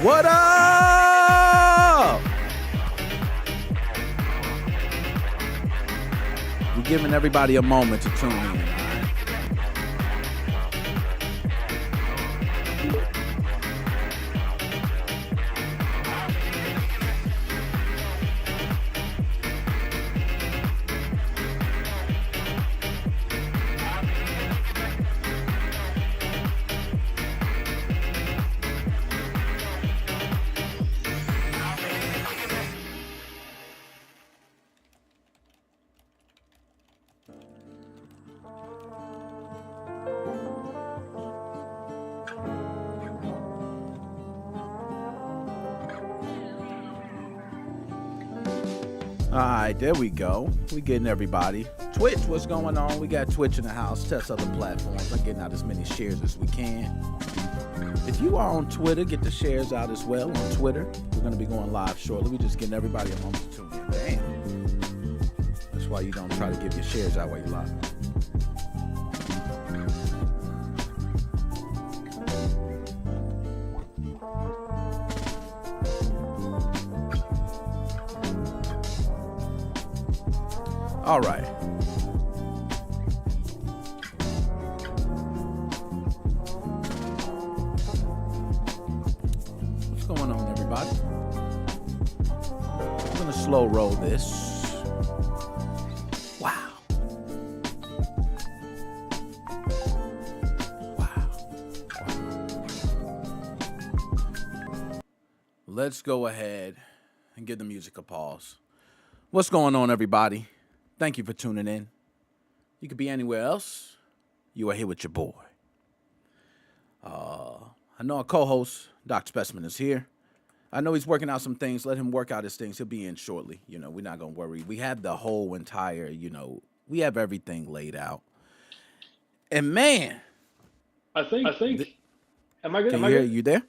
What up? We're giving everybody a moment to tune in. All right, there we go. We getting everybody. Twitch, what's going on? We got Twitch in the house. Test other platforms. I'm getting out as many shares as we can. If you are on Twitter, get the shares out as well on Twitter. We're going to be going live shortly. We're just getting everybody a moment to tune in. Damn. That's why you don't try to give your shares out while you're live. All right. What's going on, everybody? I'm going to slow roll this. Wow. Wow. Let's go ahead and give the music a pause. What's going on, everybody? Thank you for tuning in. You could be anywhere else. You are here with your boy. I know our co-host, Dr. Specimen, is here. I know he's working out some things. Let him work out his things. He'll be in shortly. You know, we're not going to worry. We have the whole entire, we have everything laid out. And man. I think. Am I good? Can you hear? You there?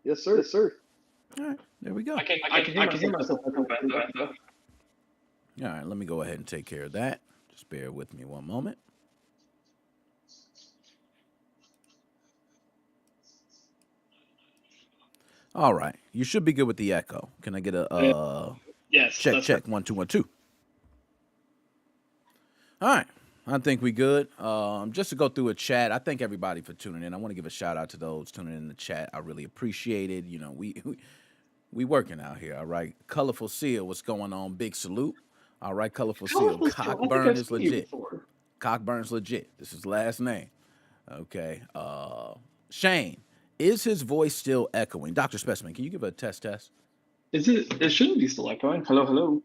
Yes, sir. Yes, sir. All right, there we go. I can hear myself. All right, let me go ahead and take care of that. Just bear with me one moment. All right, you should be good with the echo. Can I get a yes? Check 1 2 1 2. All right, I think we good. Just to go through a chat, I thank everybody for tuning in. I want to give a shout out to those tuning in the chat. I really appreciate it. You know, we working out here. All right, Colorful Seal, what's going on? Big salute. All right, Colorful Seal. Cockburn is legit. Cockburn's legit. This is last name. Okay. Shane, is his voice still echoing? Dr. Specimen, can you give a test? Is it? It shouldn't be still echoing. Hello.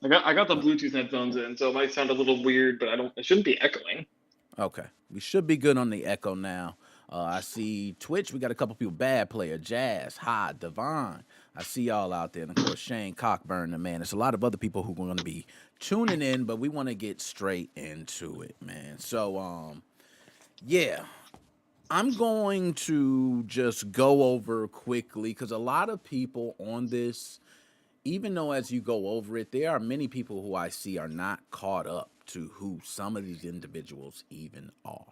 I got the Bluetooth headphones in, so it might sound a little weird, but it shouldn't be echoing. Okay, we should be good on the echo now. I see Twitch. We got a couple people. Bad player, Jazz, Hot, Devon. I see y'all out there, and of course Shane Cockburn, the man. There's a lot of other people who are going to be tuning in, but we want to get straight into it, man. So, yeah, I'm going to just go over quickly because a lot of people on this, even though as you go over it, there are many people who I see are not caught up to who some of these individuals even are.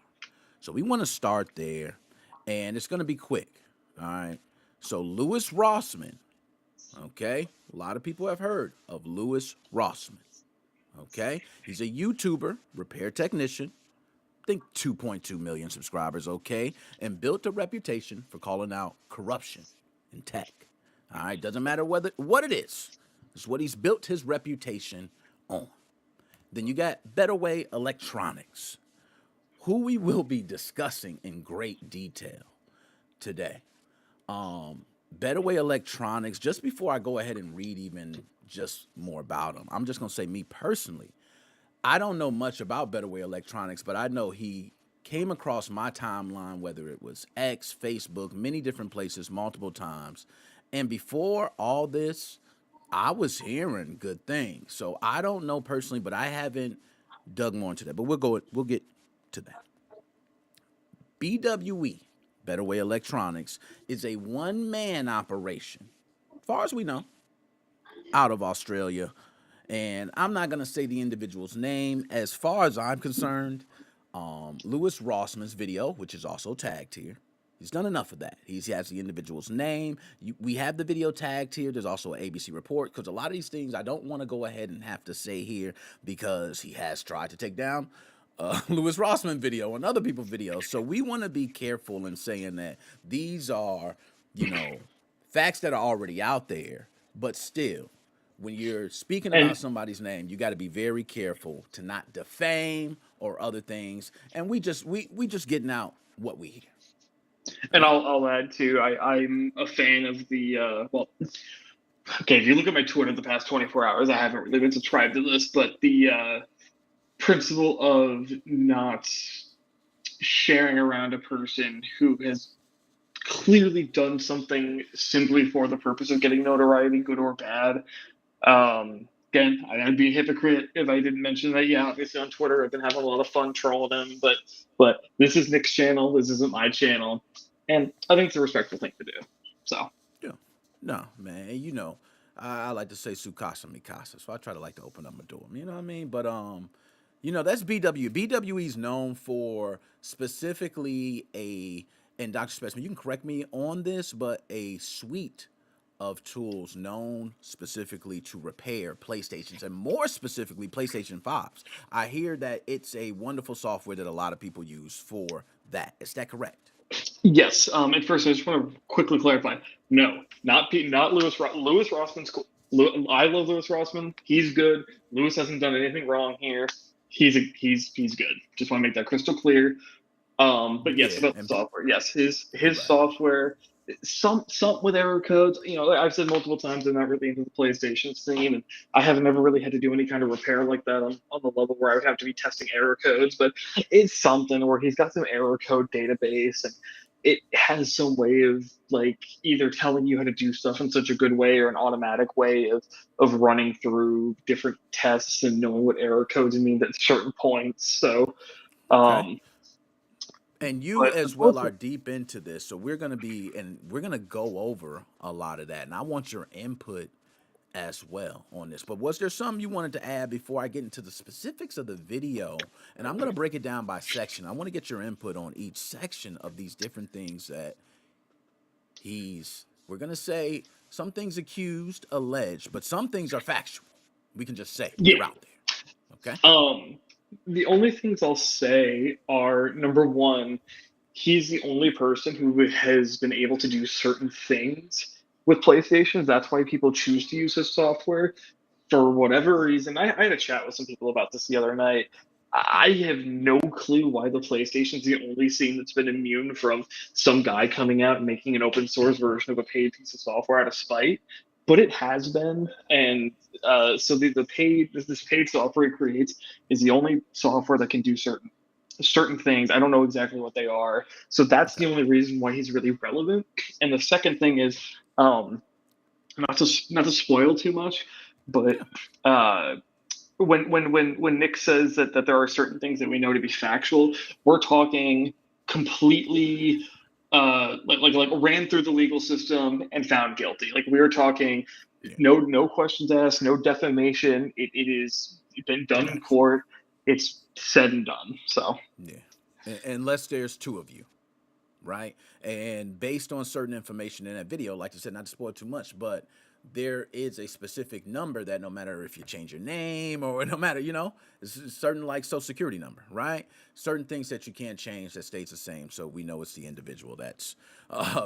So we want to start there, and it's going to be quick. All right. So Lewis Rossman, okay? A lot of people have heard of Lewis Rossman, okay? He's a YouTuber, repair technician, I think 2.2 million subscribers, okay? And built a reputation for calling out corruption in tech. All right, doesn't matter what it is. It's what he's built his reputation on. Then you got BwE Electronics, who we will be discussing in great detail today. BwE Electronics, just before I go ahead and read even just more about him, I'm just going to say, me personally, I don't know much about BwE Electronics, but I know he came across my timeline, whether it was X, Facebook, many different places, multiple times. And before all this, I was hearing good things. So I don't know personally, but I haven't dug more into that. But we'll get to that. BwE, BwE Electronics, is a one-man operation, as far as we know, out of Australia. And I'm not going to say the individual's name. As far as I'm concerned, Lewis Rossman's video, which is also tagged here, he's done enough of that. He has the individual's name. We have the video tagged here. There's also an ABC report because a lot of these things I don't want to go ahead and have to say here because he has tried to take down Lewis Rossman video and other people's videos. So we want to be careful in saying that these are, you know, facts that are already out there, but still, when you're speaking about And somebody's name, you got to be very careful to not defame or other things. And we just getting out what we hear. and All right. I'll add too. I'm a fan of the well. Okay, if you look at my Twitter the past 24 hours, I haven't really been subscribed to this, but the principle of not sharing around a person who has clearly done something simply for the purpose of getting notoriety, good or bad. Again, I'd be a hypocrite if I didn't mention that. Yeah, obviously on Twitter, I've been having a lot of fun trolling him, but this is Nick's channel. This isn't my channel, and I think it's a respectful thing to do. So Yeah. No, man. You know, I like to say Sukasa Mikasa, so I try to like to open up my door. You know what I mean? But you know, that's BW. BWE is known for specifically and Dr. Specimen, you can correct me on this, but a suite of tools known specifically to repair PlayStations and more specifically PlayStation 5s. I hear that it's a wonderful software that a lot of people use for that. Is that correct? yes, at first I just want to quickly clarify. No, not Lewis. Lewis Rossman's cool. I love Lewis Rossman. He's good. Lewis hasn't done anything wrong here. He's good. Just want to make that crystal clear. But yes, Yeah, about the and software. Yes, his right. software, some with error codes. You know, like I've said multiple times, I'm not really into the PlayStation scene, and I haven't ever really had to do any kind of repair like that on the level where I would have to be testing error codes. But it's something where he's got some error code database, and it has some way of like either telling you how to do stuff in such a good way or an automatic way of running through different tests and knowing what error codes mean at certain points. So Okay. um, And you but as well are deep into this, so we're gonna go over a lot of that, and I want your input as well on this. But was there something you wanted to add before I get into the specifics of the video? And I'm gonna break it down by section. I want to get your input on each section of these different things that we're gonna say some things accused, alleged, but some things are factual. We can just say yeah, they're out there. Okay. um, the only things I'll say are number one, he's the only person who has been able to do certain things with PlayStations. That's why people choose to use his software for whatever reason. I had a chat with some people about this the other night. I have no clue why the PlayStation's the only scene that's been immune from some guy coming out and making an open source version of a paid piece of software out of spite. But it has been, and so the paid this paid software it creates is the only software that can do certain certain things. I don't know exactly what they are. So that's Okay. the only reason why he's really relevant. And the second thing is, um, not to spoil too much, but Yeah. uh, when Nick says that there are certain things that we know to be factual, we're talking completely like ran through the legal system and found guilty. Like we were talking Yeah. no questions asked, no defamation. It is been done in Gotcha. court. It's said and done. So Yeah. Unless there's two of you, right? And based on certain information in that video, like I said, not to spoil too much, but there is a specific number that no matter if you change your name or no matter, it's a certain like social security number, right? Certain things that you can't change that stays the same. So we know it's the individual that's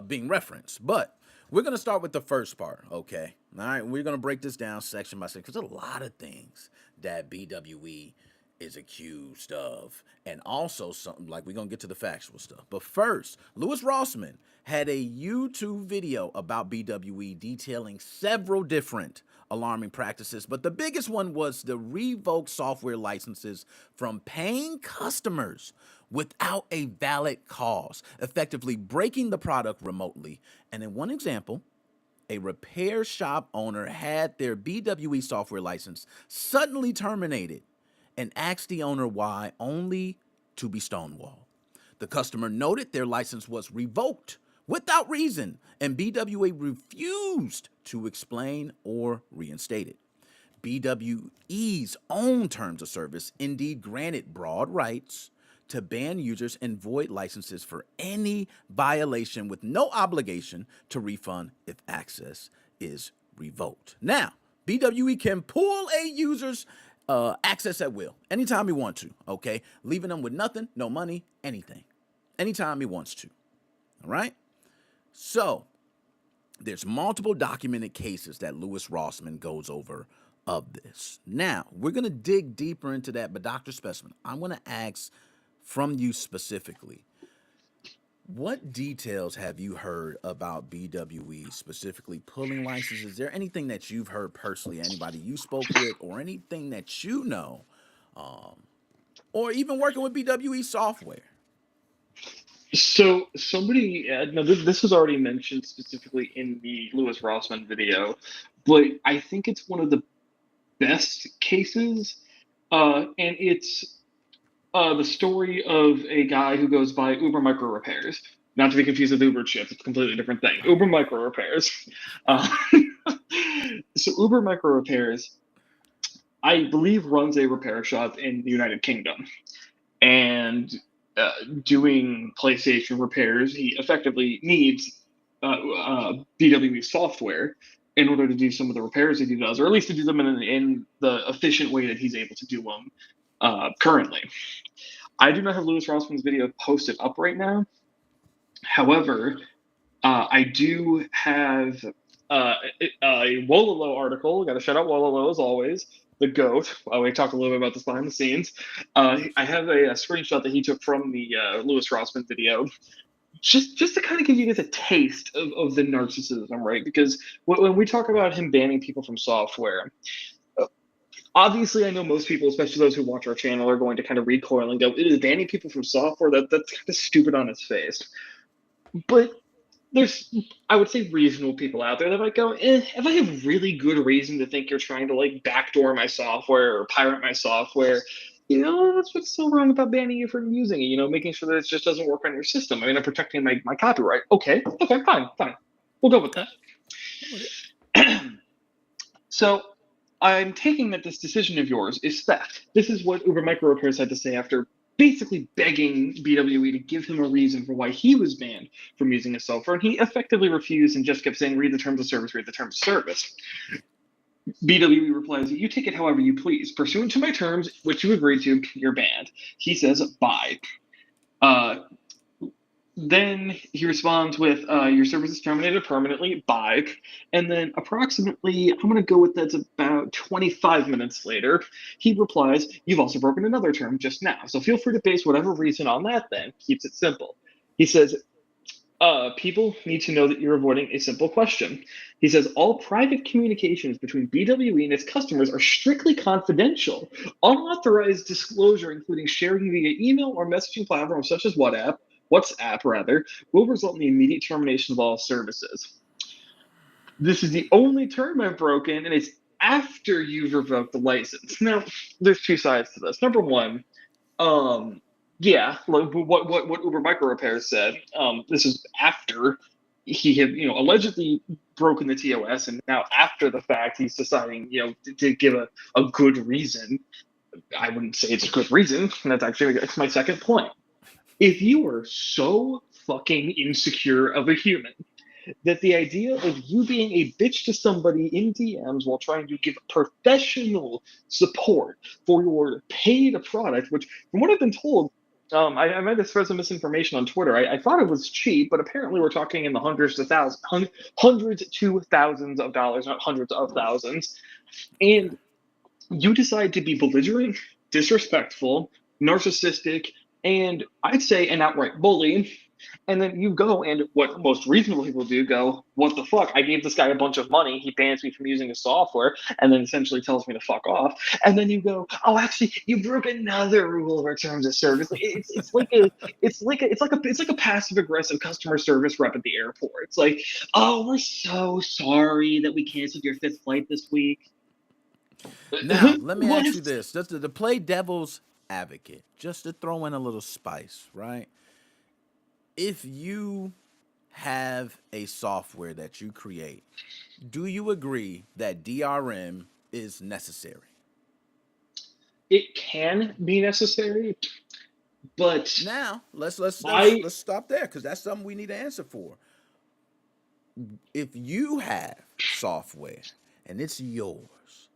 being referenced. But we're going to start with the first part, okay? All right. We're going to break this down section by section because there's a lot of things that BWE is accused of, and also something like we're gonna get to the factual stuff. But first, Louis Rossman had a YouTube video about BWE detailing several different alarming practices, but the biggest one was the revoked software licenses from paying customers without a valid cause, effectively breaking the product remotely. And in one example, a repair shop owner had their BWE software license suddenly terminated and asked the owner why, only to be stonewalled. The customer noted their license was revoked without reason, and BWE refused to explain or reinstate it. BWE's own terms of service indeed granted broad rights to ban users and void licenses for any violation with no obligation to refund if access is revoked. Now, BWE can pull a user's access at will anytime he wants to, okay? Leaving them with nothing, no money, anything. Anytime he wants to, all right? So, there's multiple documented cases that Louis Rossman goes over of this. Now, we're going to dig deeper into that, but Dr. Specimen, I'm going to ask from you specifically, what details have you heard about BWE specifically pulling licenses? Is there anything that you've heard personally, anybody you spoke with, or anything that you know, or even working with BWE software? so somebody no, this was already mentioned specifically in the Lewis Rossman video, but I think it's one of the best cases, and it's the story of a guy who goes by Uber Micro Repairs. Not to be confused with Uber Chip, it's a completely different thing. Uber Micro Repairs. Uh, so Uber Micro Repairs, I believe, runs a repair shop in the United Kingdom, and uh, doing PlayStation repairs, he effectively needs BWE software in order to do some of the repairs that he does, or at least to do them in the efficient way that he's able to do them currently. I do not have Louis Rossman's video posted up right now. However, I do have a Wololo article. Got to shout out Wololo as always, the goat. We talked a little bit about this behind the scenes. I have a screenshot that he took from the Louis Rossman video, just to kind of give you guys a taste of the narcissism, right? Because when we talk about him banning people from software, obviously I know most people, especially those who watch our channel, are going to kind of recoil and go, "It is banning people from software. That's kind of stupid on its face." But there's, I would say, reasonable people out there that might go, if I have really good reason to think you're trying to like backdoor my software or pirate my software, that's what's so wrong about banning you from using it, making sure that it just doesn't work on your system. I mean, I'm protecting my copyright. Okay, fine. We'll go with Okay, I'm with it. that. So I'm taking that this decision of yours is theft. This is what Uber Micro Repairs had to say after basically begging BWE to give him a reason for why he was banned from using his software, and he effectively refused and just kept saying, read the terms of service, read the terms of service. Yeah. BWE replies, you take it however you please. Pursuant to my terms, which you agreed to, you're banned. He says, bye. Uh, then he responds with, your service is terminated permanently, bye. And then approximately, I'm going to go with that's about 25 minutes later, he replies, you've also broken another term just now. So feel free to base whatever reason on that then. Keeps it simple. He says, People need to know that you're avoiding a simple question. He says all private communications between BWE and its customers are strictly confidential. Unauthorized disclosure, including sharing via email or messaging platforms such as WhatsApp rather, will result in the immediate termination of all services. This is the only term I've broken, and it's after you've revoked the license. Now, there's two sides to this. Number one, um, yeah, like what Uber Micro Repair said. This is after he had allegedly broken the TOS, and now after the fact, he's deciding to give a good reason. I wouldn't say it's a good reason, and that's my second point. If you are so fucking insecure of a human that the idea of you being a bitch to somebody in DMs while trying to give professional support for your paid product, which, from what I've been told, I might have spread some misinformation on Twitter. I thought it was cheap, but apparently we're talking in the hundreds to thousands of dollars, not hundreds of thousands. And you decide to be belligerent, disrespectful, narcissistic, and I'd say an outright bully. And then you go, and what most reasonable people do go, what the fuck? I gave this guy a bunch of money. He bans me from using his software, and then essentially tells me to fuck off. And then you go, oh, actually, you broke another rule of our terms of service. It's like a passive aggressive customer service rep at the airport. It's like, oh, we're so sorry that we canceled your fifth flight this week. Now, let me ask What? you this: just to play devil's advocate, just to throw in a little spice, right? If you have a software that you create, do you agree that DRM is necessary? It can be necessary, but Now, let's I stop there because that's something we need to answer for. If you have software and it's yours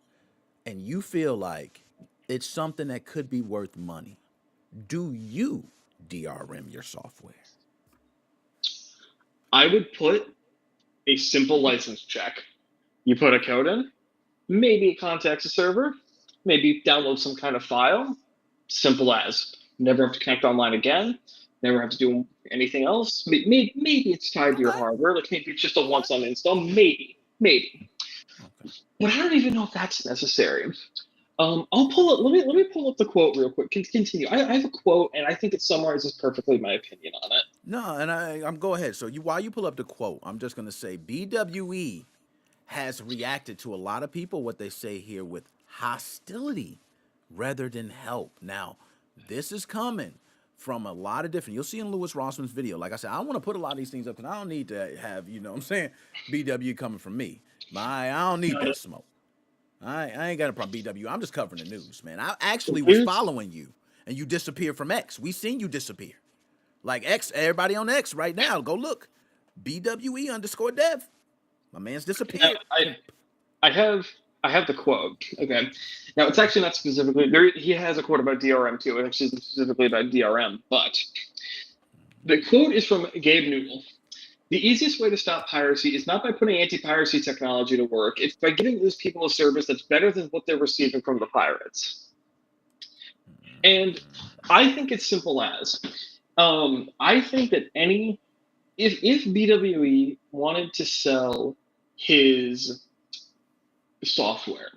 and you feel like it's something that could be worth money, do you DRM your software? I would put a simple license check. You put a code in, maybe it contacts a server, maybe download some kind of file. Simple as. Never have to connect online again. Never have to do anything else. Maybe it's tied to your Okay. hardware. Like maybe it's just a Okay. once on install. Maybe. Okay. But I don't even know if that's necessary. I'll pull it. Let me pull up the quote real quick. Continue. I have a quote, and I think it summarizes perfectly my opinion on it. No, and I'm go ahead. So you while you pull up the quote, I'm just gonna say BWE has reacted to a lot of people what they say here with hostility rather than help. Now, this is coming from a lot of different. You'll see in Lewis Rossman's video. Like I said, I don't want to put a lot of these things up because I don't need to have what I'm saying, BW coming from me. I don't need that smoke. I ain't got a problem BW. I'm just covering the news, man. I actually was Here's following you and you disappeared from X. We seen you disappear. Like X, everybody on X right now, go look. BWE underscore dev. My man's now, disappeared. I have I have the quote. Okay. Now it's actually not specifically there. He has a quote about DRM too. It actually isn't specifically about DRM, but the quote is from Gabe Newell. The easiest way to stop piracy is not by putting anti-piracy technology to work. It's by giving those people a service that's better than what they're receiving from the pirates. And I think it's simple as. I think that if BWE wanted to sell his software,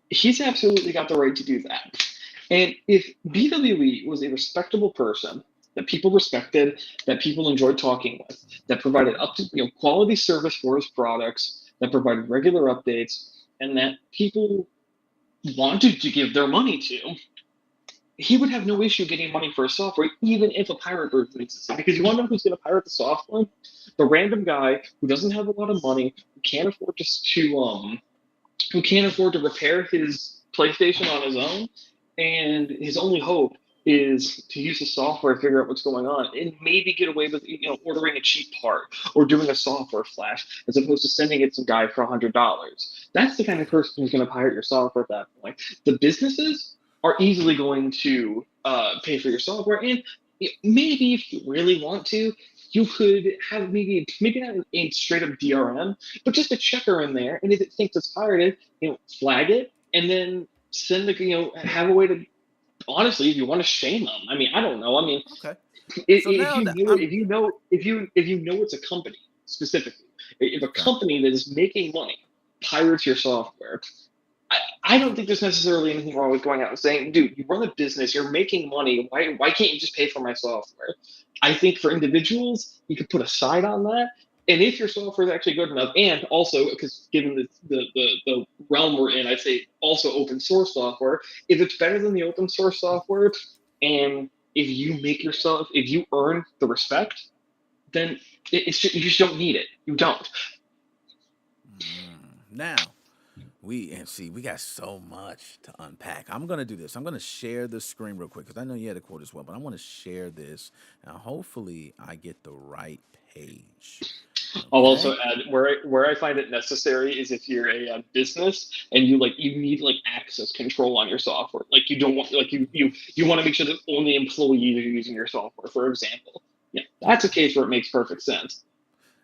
he's absolutely got the right to do that. And if BWE was a respectable person that people respected, that people enjoyed talking with, that provided up to quality service for his products, that provided regular updates, and that people wanted to give their money to, he would have no issue getting money for his software, even if a pirate version existed. Because you want to know who's going to pirate the software? The random guy who doesn't have a lot of money, who can't afford who can't afford to repair his PlayStation on his own, and his only hope is to use the software to figure out what's going on and maybe get away with ordering a cheap part or doing a software flash as opposed to sending it to some guy for $100. That's the kind of person who's going to pirate your software at that point. The businesses are easily going to pay for your software, and maybe if you really want to, you could have maybe not a straight up DRM, but just a checker in there, and if it thinks it's pirated, flag it, and then send have a way to honestly, if you want to shame them. I mean, I don't know. I mean, Okay. So If now you that know, I'm if you know it's a company specifically, if a okay. company that is making money pirates your software, I don't think there's necessarily anything wrong with going out and saying, dude, you run a business, you're making money. Why can't you just pay for my software? I think for individuals, you could put a side on that. And if your software is actually good enough, and also because given the realm we're in, I'd say also open source software, if it's better than the open source software, and if you earn the respect, then you just don't need it. You don't. Now we got so much to unpack. I'm gonna do this. I'm gonna share the screen real quick because I know you had a quote as well, but I want to share this. Now, hopefully, I get the right page. I'll also Okay. add where I find it necessary is if you're a business and you need like access control on your software. Like you don't want like you want to make sure that only employees are using your software, for example. Yeah, that's a case where it makes perfect sense.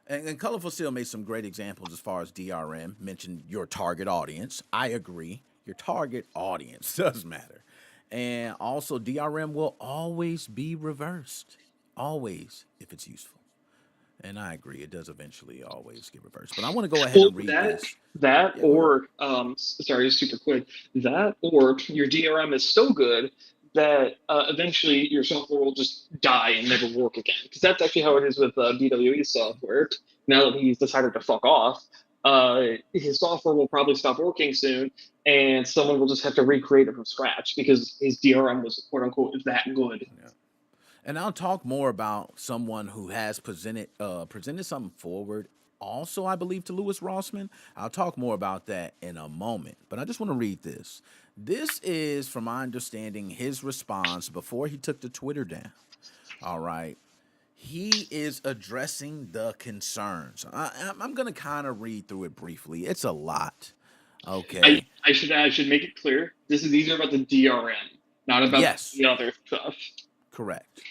And Colorful Seal made some great examples as far as DRM, mentioned your target audience. I agree. Your target audience does matter. And also, DRM will always be reversed. Always, if it's useful. And I agree, it does eventually always get reversed. But I want to go ahead Well, and read that this. that Yeah, go ahead. or sorry, super quick. That or your DRM is so good that eventually your software will just die and never work again. Because that's actually how it is with BWE software. Now that he's decided to fuck off, his software will probably stop working soon, and someone will just have to recreate it from scratch because his DRM was quote unquote that good. Yeah. And I'll talk more about someone who has presented something forward. Also, I believe to Lewis Rossman. I'll talk more about that in a moment. But I just want to read this. This is, from my understanding, his response before he took the Twitter down. All right. He is addressing the concerns. I'm going to kind of read through it briefly. It's a lot. I, Okay. I should make it clear. These are about the DRM, not about Yes, the other stuff. correct.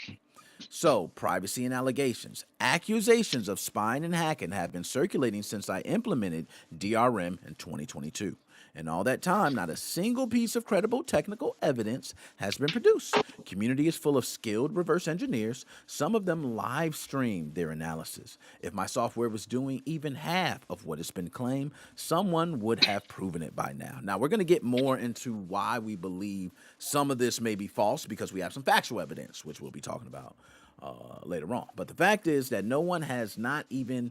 So, privacy and allegations. Accusations of spying and hacking have been circulating since I implemented DRM in 2022. In all that time, not a single piece of credible technical evidence has been produced. Community is full of skilled reverse engineers. Some of them live stream their analysis. If my software was doing even half of what has been claimed, someone would have proven it by now. Now, we're going to get more into why we believe some of this may be false because we have some factual evidence, which we'll be talking about later on. But the fact is that no one has, not even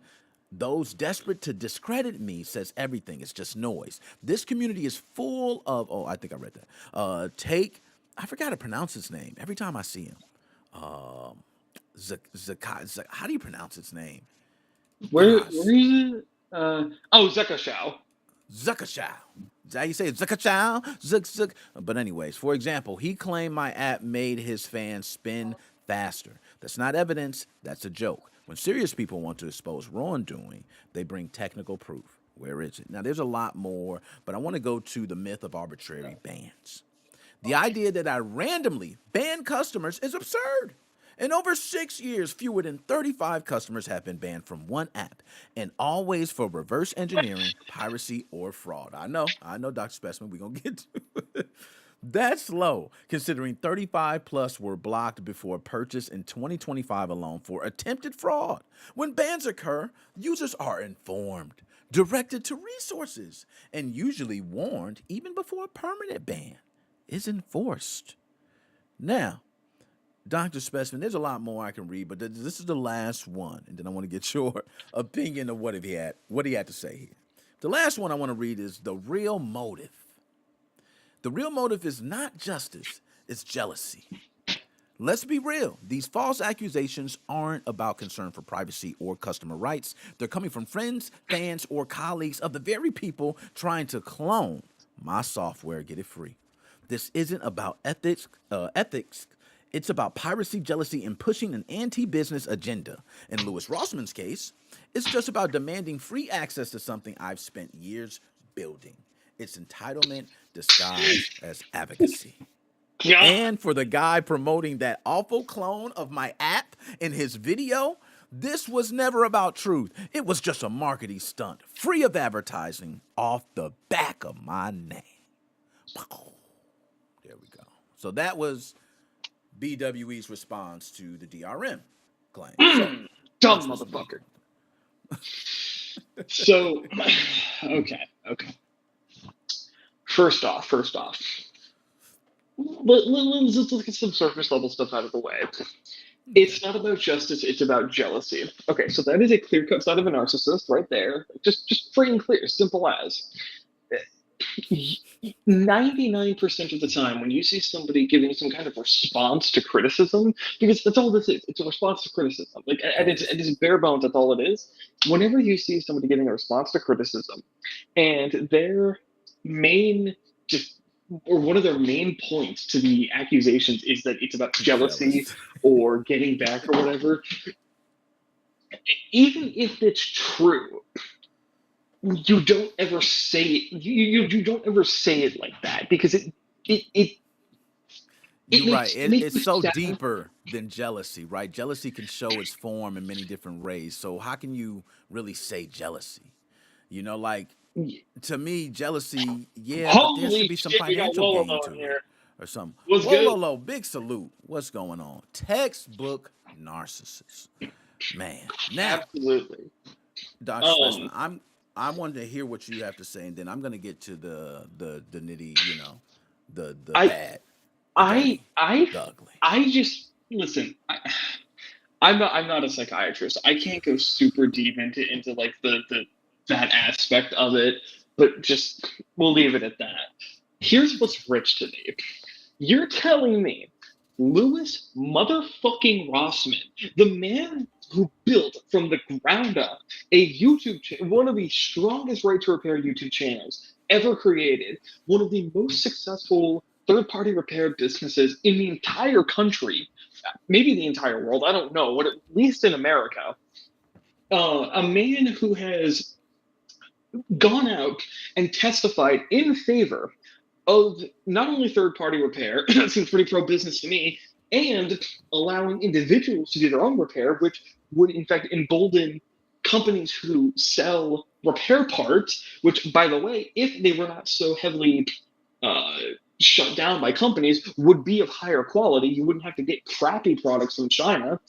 those desperate to discredit me, says everything is just noise. This community is full of, oh, I think I read that. I forgot to pronounce his name every time I see him. How do you pronounce his name? Where Gosh, is it? Oh, Zekashow. Zuckershow. Is that how you say it? Zuckershow? Zuck. But anyways, for example, he claimed my app made his fans spin faster. That's not evidence. That's a joke. When serious people want to expose wrongdoing, they bring technical proof. Where is it? Now, there's a lot more, but I want to go to the myth of arbitrary bans. The idea that I randomly ban customers is absurd. In over 6 years, fewer than 35 customers have been banned from one app, and always for reverse engineering, piracy, or fraud. I know, Dr. Specimen, we're going to get to it. That's low, considering 35 plus were blocked before purchase in 2025 alone for attempted fraud. When bans occur, users are informed, directed to resources, and usually warned even before a permanent ban is enforced. Now, Dr. Specimen, there's a lot more I can read, but this is the last one, and then I want to get your opinion of what he had to say here. The last one I want to read is the real motive. The real motive is not justice, it's jealousy. Let's be real. These false accusations aren't about concern for privacy or customer rights. They're coming from friends, fans, or colleagues of the very people trying to clone my software, get it free. This isn't about ethics. It's about piracy, jealousy, and pushing an anti-business agenda. In Lewis Rossman's case, it's just about demanding free access to something I've spent years building. It's entitlement disguised as advocacy. God. And for the guy promoting that awful clone of my app in his video, this was never about truth. It was just a marketing stunt, free of advertising, off the back of my name. There we go. So that was BWE's response to the DRM claim. So Dumb let's listen to motherfucker. them. So, okay. First off, let's get some surface level stuff out of the way. It's not about justice, it's about jealousy. Okay, so that is a clear cut side of a narcissist right there. Just free and clear, simple as. 99% of the time, when you see somebody giving some kind of response to criticism, because that's all this is, it's a response to criticism. Like, at its bare bones, that's all it is. Whenever you see somebody giving a response to criticism, and their main, just or one of their main points to the accusations is that it's about jealousy Jealous. or getting back or whatever, even if it's true, you don't ever say it. You don't ever say it like that because it You're right. it makes It's you so sound. deeper than jealousy, right? Jealousy can show its form in many different ways. So how can you really say jealousy? Like to me, jealousy, yeah, but there should Holy be some shit, we got financial Lolo gain in to it here. or something. Was Whoa, good. Lolo, big salute. What's going on? Textbook narcissist. Man. Now, Absolutely. Dr. Specimen, Um, I wanted to hear what you have to say, and then I'm gonna get to the nitty, the I bad, the I dirty, I the ugly. I just listen. I'm not a psychiatrist. I can't go super deep into like the that aspect of it, but just we'll leave it at that. Here's what's rich to me. You're telling me Louis motherfucking Rossman, the man who built from the ground up a one of the strongest right to repair YouTube channels ever created, one of the most successful third-party repair businesses in the entire country, maybe the entire world, I don't know, but at least in America, a man who has gone out and testified in favor of not only third party repair, that seems pretty pro business to me, and allowing individuals to do their own repair, which would in fact embolden companies who sell repair parts, which, by the way, if they were not so heavily uh, shut down by companies, would be of higher quality. You wouldn't have to get crappy products from China.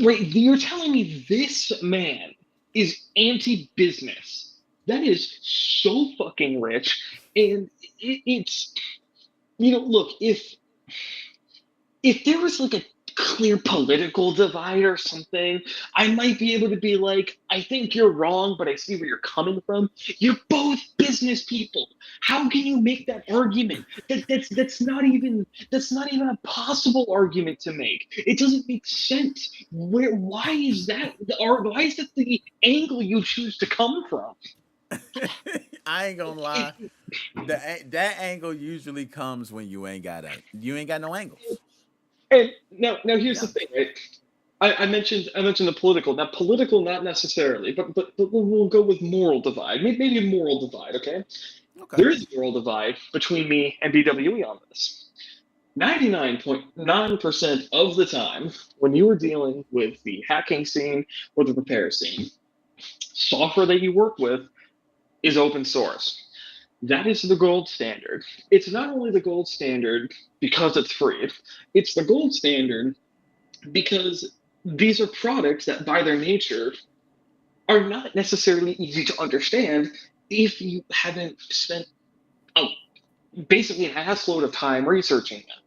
Right, you're telling me this man is anti-business. That is so fucking rich, and it's look, if there was like a clear political divide or something, I might be able to be like, I think you're wrong, but I see where you're coming from. You're both business people. How can you make that argument? That's not even a possible argument to make. It doesn't make sense. Why is that the angle you choose to come from? I ain't gonna lie. It, That angle usually comes when you ain't got no angles. and now here's the Yeah. thing, right? I mentioned the political. Now political, not necessarily, but we'll go with moral divide. Maybe a moral divide. Okay, Okay. there is a moral divide between me and BWE on this. 99.9% of the time, when you are dealing with the hacking scene or the repair scene, software that you work with is open source. That is the gold standard. It's not only the gold standard because it's free, it's the gold standard because these are products that, by their nature, are not necessarily easy to understand if you haven't spent oh, basically an assload of time researching them.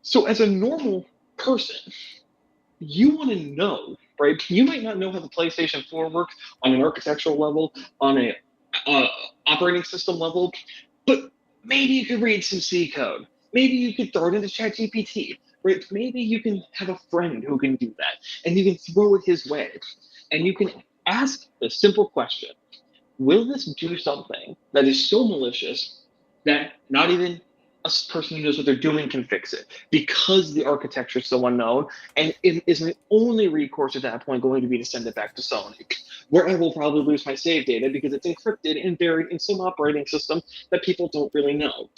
So, as a normal person, you want to know, right? You might not know how the PlayStation 4 works on an architectural level, on a uh, operating system level, but maybe you could read some C code. Maybe you could throw it into ChatGPT, right? Maybe you can have a friend who can do that, and you can throw it his way, and you can ask the simple question: will this do something that is so malicious that not even a person who knows what they're doing can fix it because the architecture is so unknown? And it is my only recourse at that point going to be to send it back to Sony, where I will probably lose my save data because it's encrypted and buried in some operating system that people don't really know.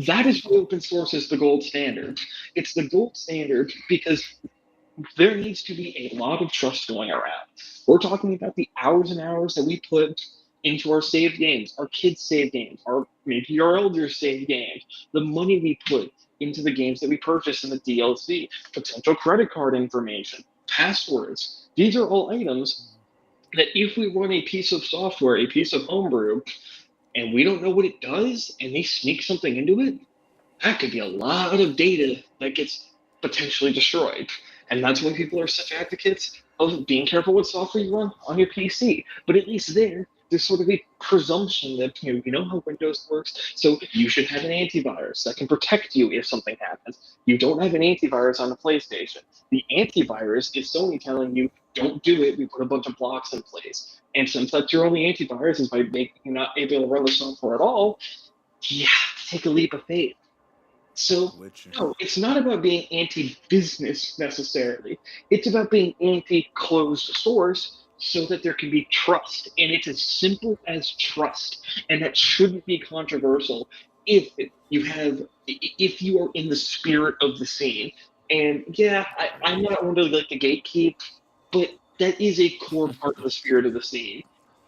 That is why open source is the gold standard. It's the gold standard because there needs to be a lot of trust going around. We're talking about the hours and hours that we put into our saved games, our kids' saved games, or maybe our elders' saved games, the money we put into the games that we purchase in the DLC. Potential credit card information, passwords. These are all items that if we run a piece of software, a piece of homebrew, and we don't know what it does, and they sneak something into it, that could be a lot of data that gets potentially destroyed. And that's when people are such advocates of being careful what software you run on your PC. But at least there's sort of a presumption that you know how Windows works, so you should have an antivirus that can protect you if something happens. You don't have an antivirus on the PlayStation. The antivirus is Sony telling you, don't do it. We put a bunch of blocks in place. And since that's your only antivirus is by making you not able to run the software at all, you have to take a leap of faith. So, Which no, it's not about being anti business necessarily. It's about being anti closed source so that there can be trust. And it's as simple as trust. And that shouldn't be controversial if if you are in the spirit of the scene. And yeah, I'm not one to like the gatekeep, but that is a core part of the spirit of the scene.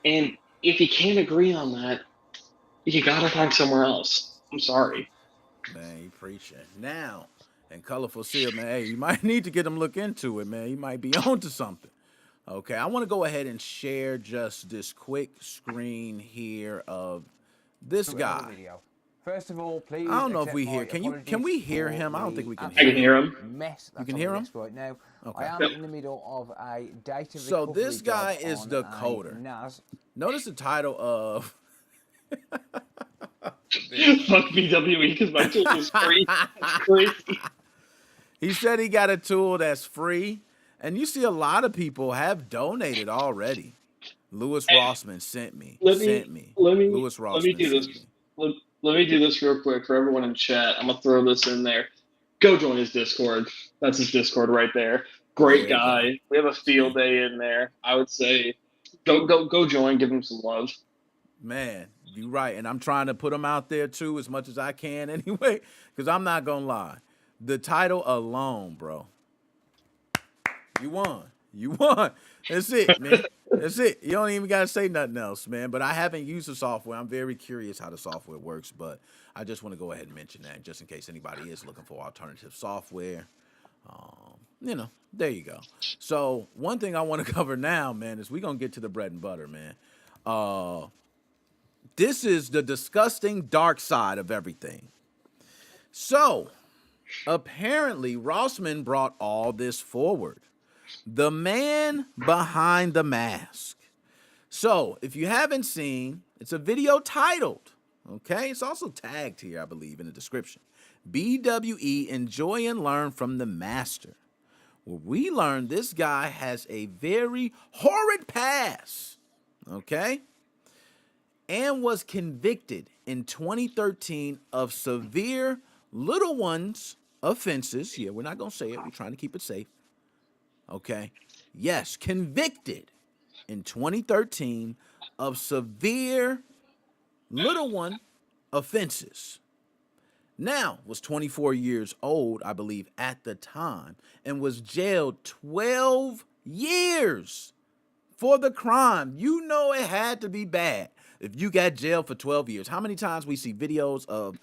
And if you can't agree on that, you gotta find somewhere else. I'm sorry. man, you preaching now. And Colorful Seal, man, hey, you might need to get him look into it, man. You might be onto something. Okay, I want to go ahead and share just this quick screen here of this Another guy. video. First of all, please I don't know if accept we my hear. Can apologies we hear for him? I don't the think we can I hear can him. hear him. mess that's can on hear the him? desk right now. Okay. I am Yep. in the middle of a data So recovery this guy job is on the a coder. NAS. Notice the title of Fuck BWE because my tool is free. It's crazy. He said he got a tool that's free, and you see a lot of people have donated already. Lewis And Rossman sent me. let me Lewis let me Rossman do this. sent me. Let me do this real quick for everyone in chat. I'm gonna throw this in there. Go join his Discord. That's his Discord right there. Great There you go. guy. We have a field See? day in there. I would say go join. Give him some love. Man, you're right. And I'm trying to put him out there too as much as I can anyway, because I'm not going to lie. The title alone, bro. You won. You won. That's it, man. That's it. You don't even got to say nothing else, man. But I haven't used the software. I'm very curious how the software works, but I just want to go ahead and mention that just in case anybody is looking for alternative software. There you go. So one thing I want to cover now, man, is we're going to get to the bread and butter, man. This is the disgusting dark side of everything. So apparently Rossman brought all this forward. The man behind the mask. So, if you haven't seen, it's a video titled, okay? It's also tagged here, I believe, in the description. BWE, Enjoy and Learn from the Master. Where we learn this guy has a very horrid past, okay? And was convicted in 2013 of severe little ones offenses. Yeah, we're not going to say it. We're trying to keep it safe. Okay. Yes, convicted in 2013 of severe little one offenses. Now was 24 years old, I believe, at the time, and was jailed 12 years for the crime. You know it had to be bad if you got jailed for 12 years. How many times we see videos of,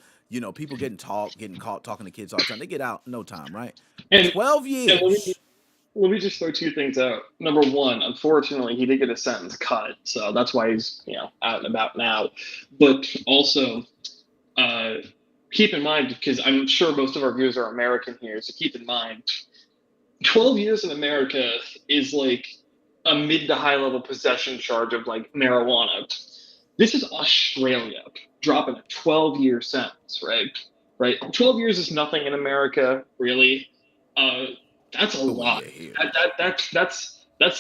people getting caught talking to kids all the time? They get out in no time, right? And 12 and years. let me just throw two things out. Number one, unfortunately, he did get his sentence cut, so that's why he's out and about now. But also, uh, keep in mind, because I'm sure most of our viewers are American here, so keep in mind, 12 years in America is like a mid to high level possession charge of like marijuana. This is Australia dropping a 12-year sentence, right? Right. 12 years is nothing in America, really. Uh, that's a Oh lot. yeah, here.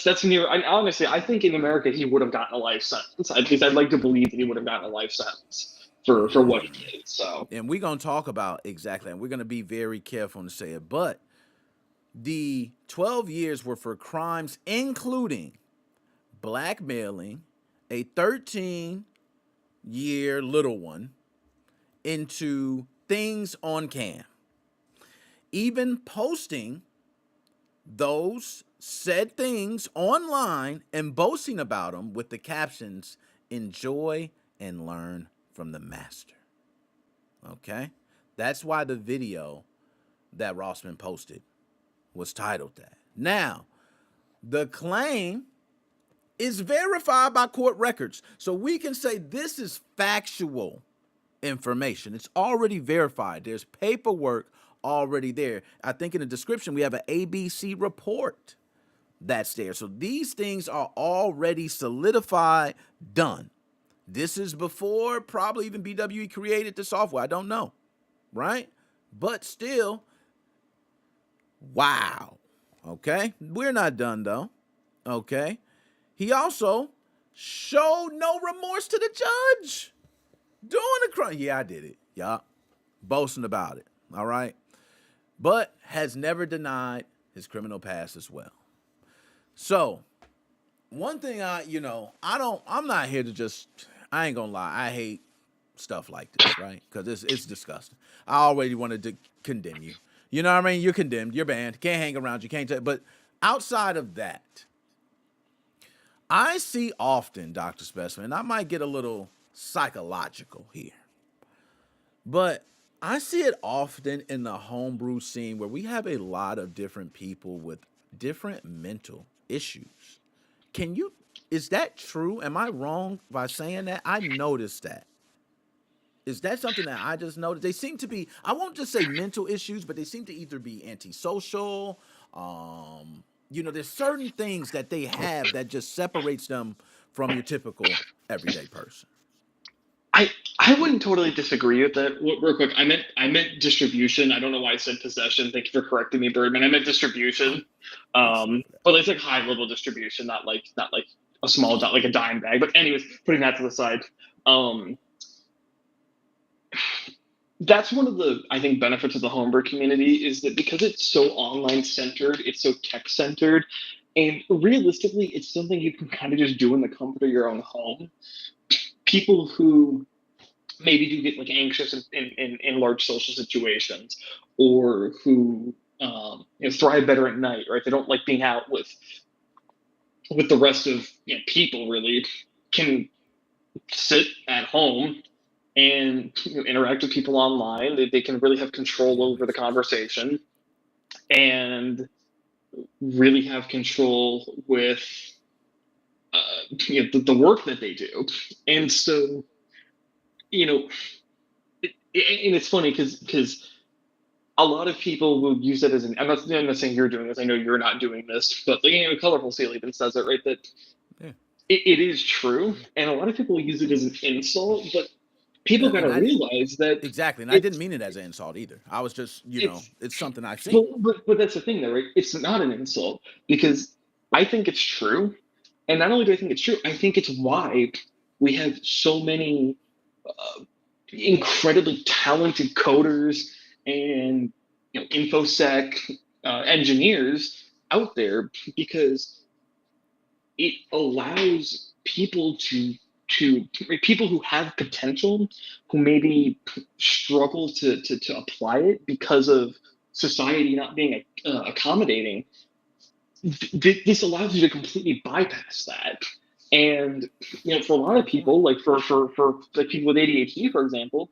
That's near. Honestly, I think in America he would have gotten a life sentence. At least I'd like to believe that he would have gotten a life sentence for what he did. So And we're gonna talk about exactly, and we're gonna be very careful to say it. But the 12 years were for crimes including blackmailing a 13-year little one into things on cam, even posting those said things online and boasting about them with the captions, "Enjoy and learn from the master." Okay? That's why the video that Rossman posted was titled that. Now, the claim is verified by court records. So we can say this is factual information. It's already verified. There's paperwork already there. I think in the description we have an ABC report that's there. So these things are already solidified, done. This is before probably even BWE created the software. I don't know, right? But still, wow. Okay, we're not done though. Okay, he also showed no remorse to the judge doing the crime. Yeah, I did it. Yeah, boasting about it. All right, but has never denied his criminal past as well. So one thing I'm not here to just, I ain't gonna lie, I hate stuff like this, right? Because it's disgusting. I already wanted to condemn you. You know what I mean? You're condemned. You're banned. Can't hang around. You can't. But outside of that, I see often, Dr. Specimen, and I might get a little psychological here, but I see it often in the homebrew scene where we have a lot of different people with different mental issues. Is that true? Am I wrong by saying that? I noticed that. Is that something that I just noticed? They seem to be, I won't just say mental issues, but they seem to either be antisocial. There's certain things that they have that just separates them from your typical everyday person. I wouldn't totally disagree with that. Real quick, I meant distribution. I don't know why I said possession. Thank you for correcting me, Birdman. I meant distribution. But it's like high level distribution, not like a small like a dime bag. But anyways, putting that to the side. That's one of the, I think, benefits of the homebrew community is that because it's so online centered, it's so tech centered, and realistically, it's something you can kind of just do in the comfort of your own home. People who maybe do get like anxious in large social situations, or who thrive better at night, right? They don't like being out with the rest of people. Really, can sit at home and interact with people online. They can really have control over the conversation and really have control with the work that they do. And so, and it's funny because a lot of people will use it as I'm not saying you're doing this. I know you're not doing this, but Colorful Seal even says it, right? That it is true. And a lot of people use it as an insult, but people got to realize that exactly, and I didn't mean it as an insult either. I was just, it's something I've seen. But that's the thing, though, right? It's not an insult because I think it's true, and not only do I think it's true, I think it's why we have so many incredibly talented coders and infosec engineers out there, because it allows people people who have potential, who maybe struggle to apply it because of society not being accommodating. This allows you to completely bypass that. And for a lot of people, like for like people with ADHD, for example,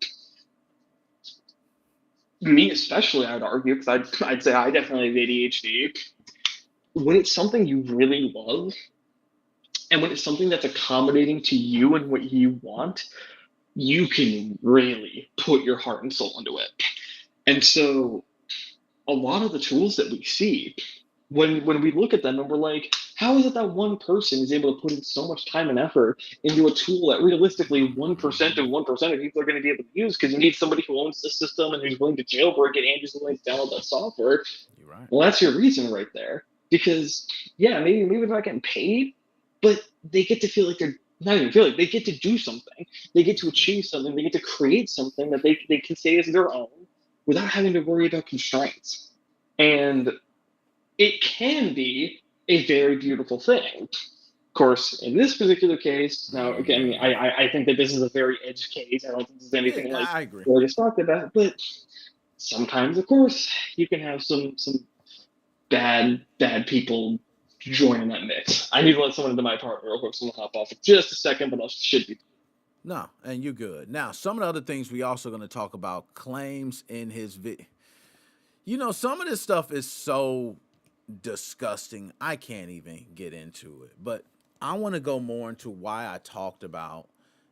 me especially, I'd argue, because I'd say I definitely have ADHD. When it's something you really love, and when it's something that's accommodating to you and what you want, you can really put your heart and soul into it. And so a lot of the tools that we see, when we look at them and we're like, how is it that one person is able to put in so much time and effort into a tool that realistically 1% of 1% of people are going to be able to use, because you need somebody who owns the system and who's willing to jailbreak it and who's willing to download that software. You're right. Well, that's your reason right there. Because, maybe they're not getting paid, but they get to feel like they're not even feel like they get to do something. They get to achieve something. They get to create something that they can say is their own without having to worry about constraints. And it can be a very beautiful thing. Of course, in this particular case, now again, I think that this is a very edge case. I don't think there's anything like I agree. what I just talked about. But sometimes, of course, you can have some bad people join in that mix. I need to let someone into my apartment real quick, so I'm gonna hop off for just a second, but I should be. No, and you're good. Now, some of the other things we also going to talk about claims in his some of this stuff is so disgusting. I can't even get into it. But I want to go more into why I talked about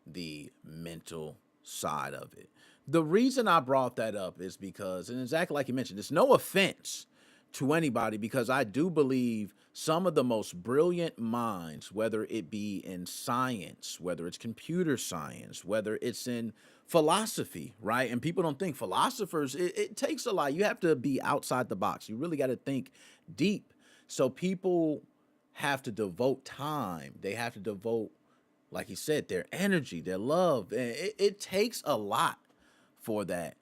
the mental side of it. The reason I brought that up is because, and exactly like you mentioned, it's no offense to anybody because I do believe some of the most brilliant minds, whether it be in science, whether it's computer science, whether it's in philosophy, right? And people don't think philosophers, it takes a lot. You have to be outside the box. You really got to think deep. So people have to devote time. They have to devote, like he said, their energy, their love. And it takes a lot for that.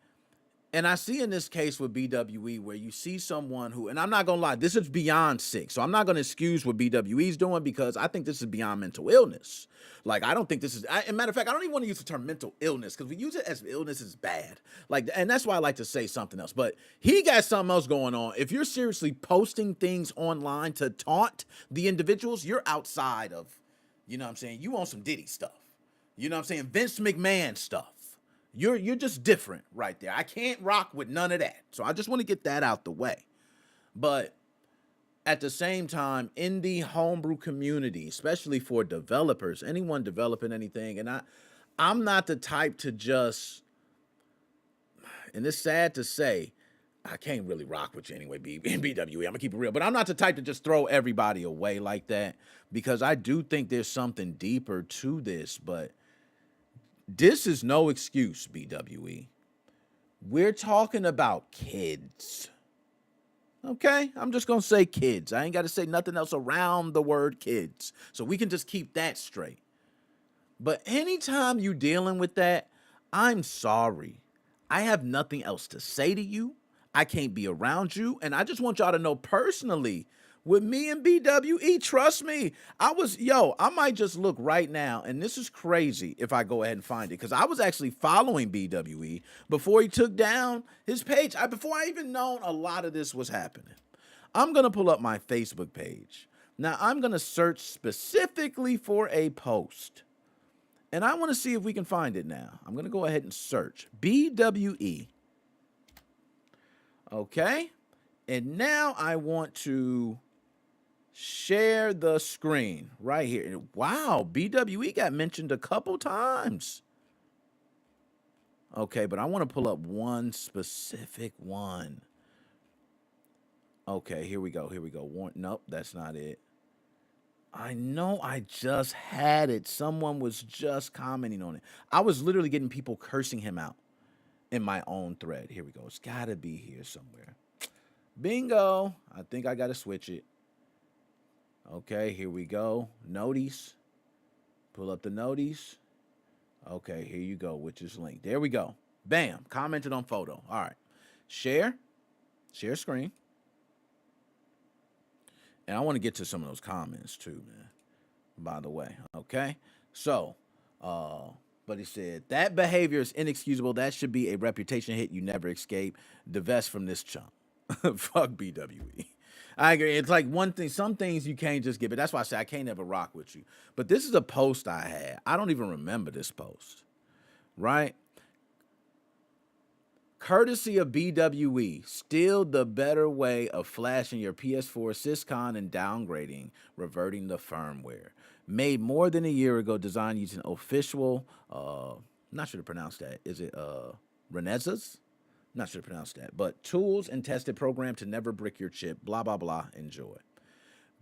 And I see in this case with BWE where you see someone who, and I'm not going to lie, this is beyond sick. So I'm not going to excuse what BWE is doing because I think this is beyond mental illness. Like, I don't think this is, as a matter of fact, I don't even want to use the term mental illness because we use it as illness is bad. Like, and that's why I like to say something else. But he got something else going on. If you're seriously posting things online to taunt the individuals, you're outside of, you know what I'm saying? You on some Diddy stuff. You know what I'm saying? Vince McMahon stuff. You're just different right there. I can't rock with none of that. So I just want to get that out the way. But at the same time, in the homebrew community, especially for developers, anyone developing anything, and I'm not the type to just, and it's sad to say, I can't really rock with you anyway, BWE. I'm gonna keep it real, but I'm not the type to just throw everybody away like that because I do think there's something deeper to this, but this is no excuse, BWE. We're talking about kids. Okay? I'm just going to say kids. I ain't got to say nothing else around the word kids. So we can just keep that straight. But anytime you dealing with that, I'm sorry. I have nothing else to say to you. I can't be around you. And I just want y'all to know personally, with me and BWE, trust me, I might just look right now, and this is crazy if I go ahead and find it, because I was actually following BWE before he took down his page, before I even known a lot of this was happening. I'm going to pull up my Facebook page. Now, I'm going to search specifically for a post, and I want to see if we can find it now. I'm going to go ahead and search BWE. Okay, and now I want to share the screen right here. Wow, BWE got mentioned a couple times. Okay, but I want to pull up one specific one. Okay, here we go. Nope, that's not it. I know I just had it. Someone was just commenting on it. I was literally getting people cursing him out in my own thread. Here we go. It's got to be here somewhere. Bingo. I think I got to switch it. Okay, here we go. Noties. Pull up the noties. Okay, here you go, which is link. There we go. Bam. Commented on photo. All right. Share. Share screen. And I want to get to some of those comments too, man. By the way. Okay. So, but he said, that behavior is inexcusable. That should be a reputation hit you never escape. Divest from this chump. Fuck BWE. I agree. It's like one thing, some things you can't just give it. That's why I say I can't ever rock with you. But this is a post I had. I don't even remember this post. Right? Courtesy of BWE, still the better way of flashing your PS4 syscon and downgrading, reverting the firmware. Made more than a year ago, designed using official, not sure to pronounce that. Is it Renesas? Not sure to pronounce that. But tools and tested program to never brick your chip. Blah, blah, blah. Enjoy.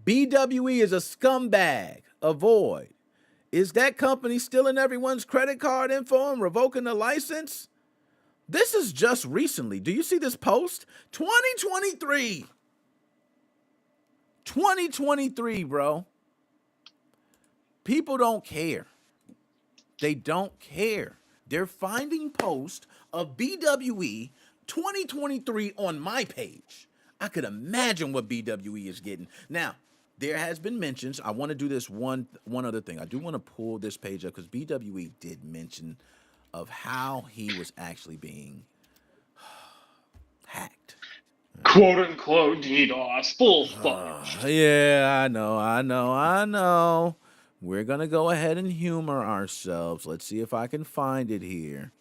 BWE is a scumbag. Avoid. Is that company stealing everyone's credit card info and revoking the license? This is just recently. Do you see this post? 2023. 2023, bro. People don't care. They don't care. They're finding posts of BWE 2023 on my page. I could imagine what BWE is getting. Now, there has been mentions. I want to do this one other thing. I do want to pull this page up because BWE did mention of how he was actually being hacked. Quote unquote DDoS. Full fucking shit. Yeah, I know. We're going to go ahead and humor ourselves. Let's see if I can find it here.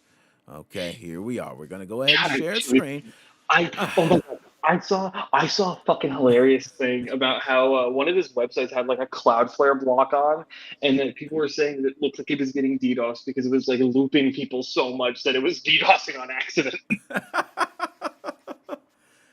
Okay, here we are. We're going to go ahead and God, share screen. oh my God. I saw a fucking hilarious thing about how one of his websites had like a Cloudflare block on, and then people were saying that it looked like it was getting DDoS because it was like looping people so much that it was DDoSing on accident.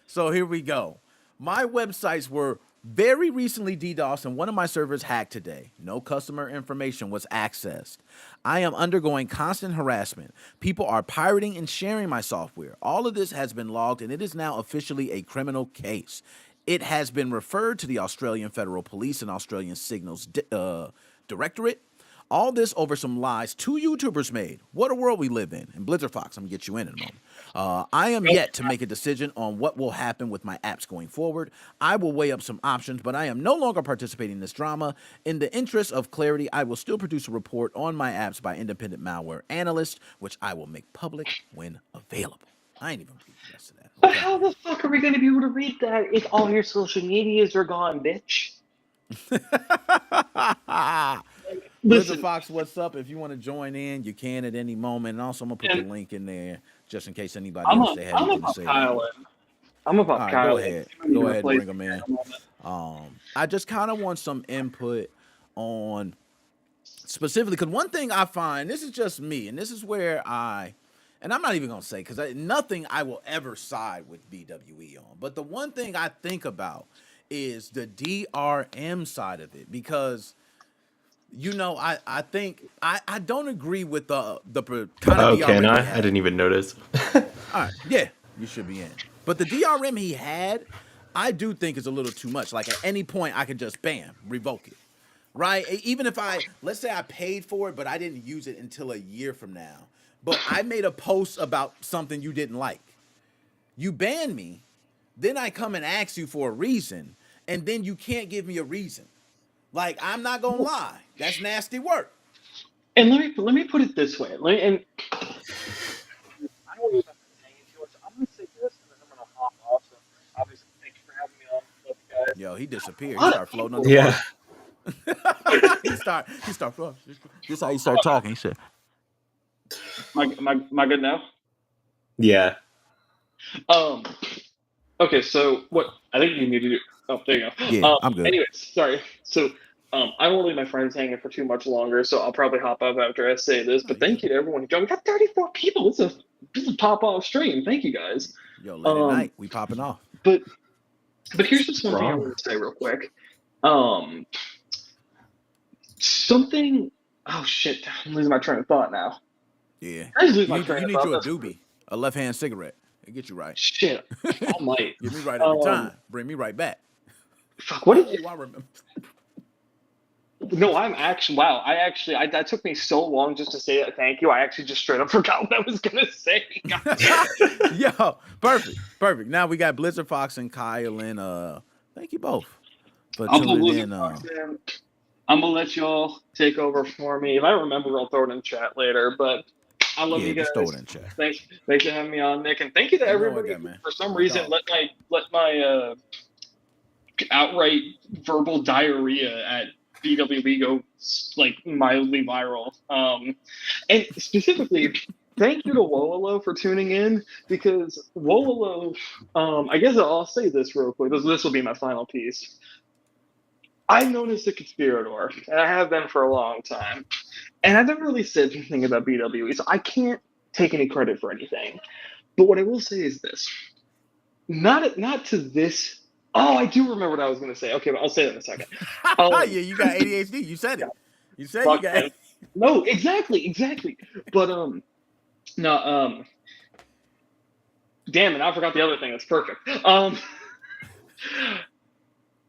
So here we go. My websites were very recently DDoSed and one of my servers hacked today. No customer information was accessed. I am undergoing constant harassment. People are pirating and sharing my software. All of this has been logged and it is now officially a criminal case. It has been referred to the Australian Federal Police and Australian Signals Directorate. All this over some lies two YouTubers made. What a world we live in. And Blizzard Fox, I'm going to get you in a moment. I am yet to make a decision on what will happen with my apps going forward. I will weigh up some options, but I am no longer participating in this drama. In the interest of clarity, I will still produce a report on my apps by independent malware analysts, which I will make public when available. I ain't even reading the rest of that. But Okay. how the fuck are we going to be able to read that if all your social medias are gone, bitch? Blizzard Listen, Fox, what's up? If you want to join in, you can at any moment. And also, I'm going to put the link in there just in case anybody else they had I'm anything to about say. Kyle in. I'm about All right, Kyle go in. ahead. He might Go even ahead and replace bring them me in. a moment. I just kind of want some input on specifically because one thing I find, this is just me, and this is where and I'm not even gonna say because nothing I will ever side with BWE on, but the one thing I think about is the DRM side of it because I think I don't agree with the kind of Oh, can DRM he I? I had. didn't even notice. All right, yeah, you should be in. But the DRM he had, I do think is a little too much. Like at any point, I could just bam, revoke it, right? Even if let's say I paid for it, but I didn't use it until a year from now. But I made a post about something you didn't like. You ban me, then I come and ask you for a reason, and then you can't give me a reason. Like I'm not gonna lie, that's nasty work. And let me put it this way. And I don't know if I've been saying too much. I'm gonna say this, and then I'm gonna hop off. So obviously, thank you for having me on. Love you guys. Yo, he disappeared. A He lot of started floating people. Yeah. underwater. he start floating. This is how he started talking. He said, Am I good now? Yeah. Okay, so what I think you need to do. Oh, there you go. "Yeah, I'm good." Anyways, sorry. So, I won't leave my friends hanging for too much longer, so I'll probably hop up after I say this. Oh, But you thank good. you to everyone who joined. We got 34 people. This is a pop off stream. Thank you guys. Yo, late at Um, night, we popping off. but here's just one thing I Wrong. want to say real quick. Um, something. Oh shit! I'm losing my train of thought now. Yeah, I just lose you my need train you of need thought. you a That's doobie, a left hand cigarette. It get you right. shit. I might. Get me right every Um, time. Bring me right back. fuck. What did you? Oh, I remember. No, I'm actually wow. I that took me so long just to say that thank you. I actually just straight up forgot what I was gonna say. Yo, perfect. Now we got Blizzard Fox and Kyle and thank you both for I'm gonna tuning lose in. it. I'm gonna let y'all take over for me. If I remember, I'll throw it in chat later. But I love Yeah, you just throw it guys. in chat. Thanks for having me on, Nick, and thank you to You know what, everybody guy, who, man. for some My reason, dog. let my outright verbal diarrhea at BWB go like mildly viral. And specifically, thank you to Wololo for tuning in because Wololo. I guess I'll say this real quick. This will be my final piece. I'm known as the conspirator, and I have been for a long time. And I've never really said anything about BWE, so I can't take any credit for anything. But what I will say is this: not to this. Oh, I do remember what I was going to say. Okay, but I'll say that in a second. Yeah, Um, you got ADHD. You said it. You said you fuck, got. man. No, exactly. But no, damn it, I forgot the other thing. That's perfect.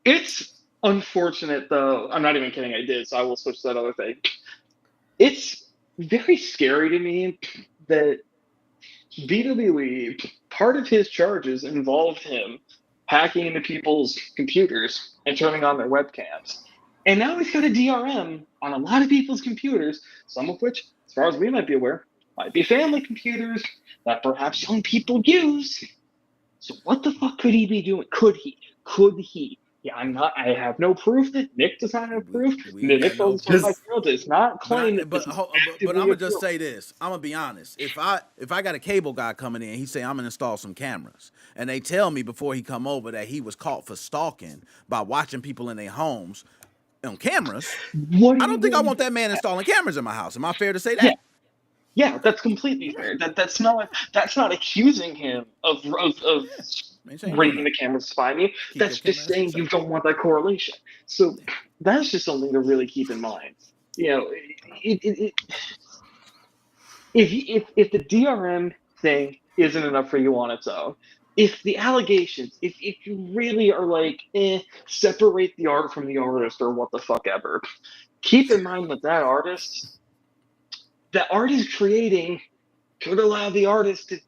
It's unfortunate though. I'm not even kidding. I did, so I will switch to that other thing. It's very scary to me that BWE, part of his charges involved him hacking into people's computers and turning on their webcams. And now he's got a DRM on a lot of people's computers, some of which, as far as we might be aware, might be family computers that perhaps young people use. So what the fuck could he be doing? Could he? Yeah, I have no proof. Nick does not have proof. We ain't Nick got no tells us my proof. channel does not claim that But this is I'm actively gonna a just proof. say this. I'm gonna be honest. If I got a cable guy coming in, he say I'm gonna install some cameras, and they tell me before he come over that he was caught for stalking by watching people in their homes on cameras. What are I you don't think I willing want to that man installing cameras in my house. Am I fair to say Yeah, that? yeah, that's completely fair. That's not accusing him of Ain't saying doing bringing the nothing. cameras to spy me. Keep your That's just cameras to saying you yourself. don't want that correlation. So that's just something to really keep in mind. You know, if the DRM thing isn't enough for you on its own, if the allegations, if you really are like, separate the art from the artist or what the fuck ever, keep in mind that the art is creating could allow the artist to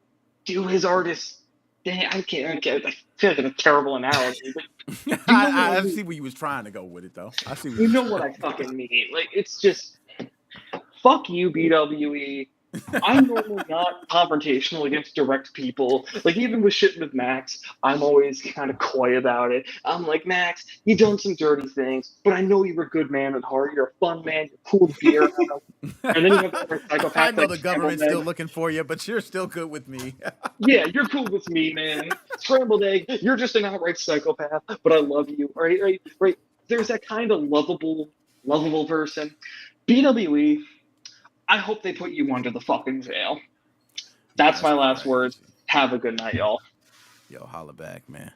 do his artist thing. I feel like it's a terrible analogy, but you know what I I mean. see where you was trying to go with it though. I see where You you know was what trying I fucking mean. Like, it's just fuck you, BWE. I'm normally not confrontational against direct people. Like, even with shit with Max, I'm always kind of coy about it. I'm like, Max, you've done some dirty things, but I know you're a good man at heart. You're a fun man. You're cool to be around. And then you have other I psychopaths know like the Scrambled government's Egg. still looking for you, but you're still good with me. Yeah, you're cool with me, man. Scrambled Egg, you're just an outright psychopath, but I love you. Right. There's that kind of lovable person. BWE, I hope they put you under the fucking jail. That's That's my last words. crazy. Have a good night, y'all. Yo, holla back, man.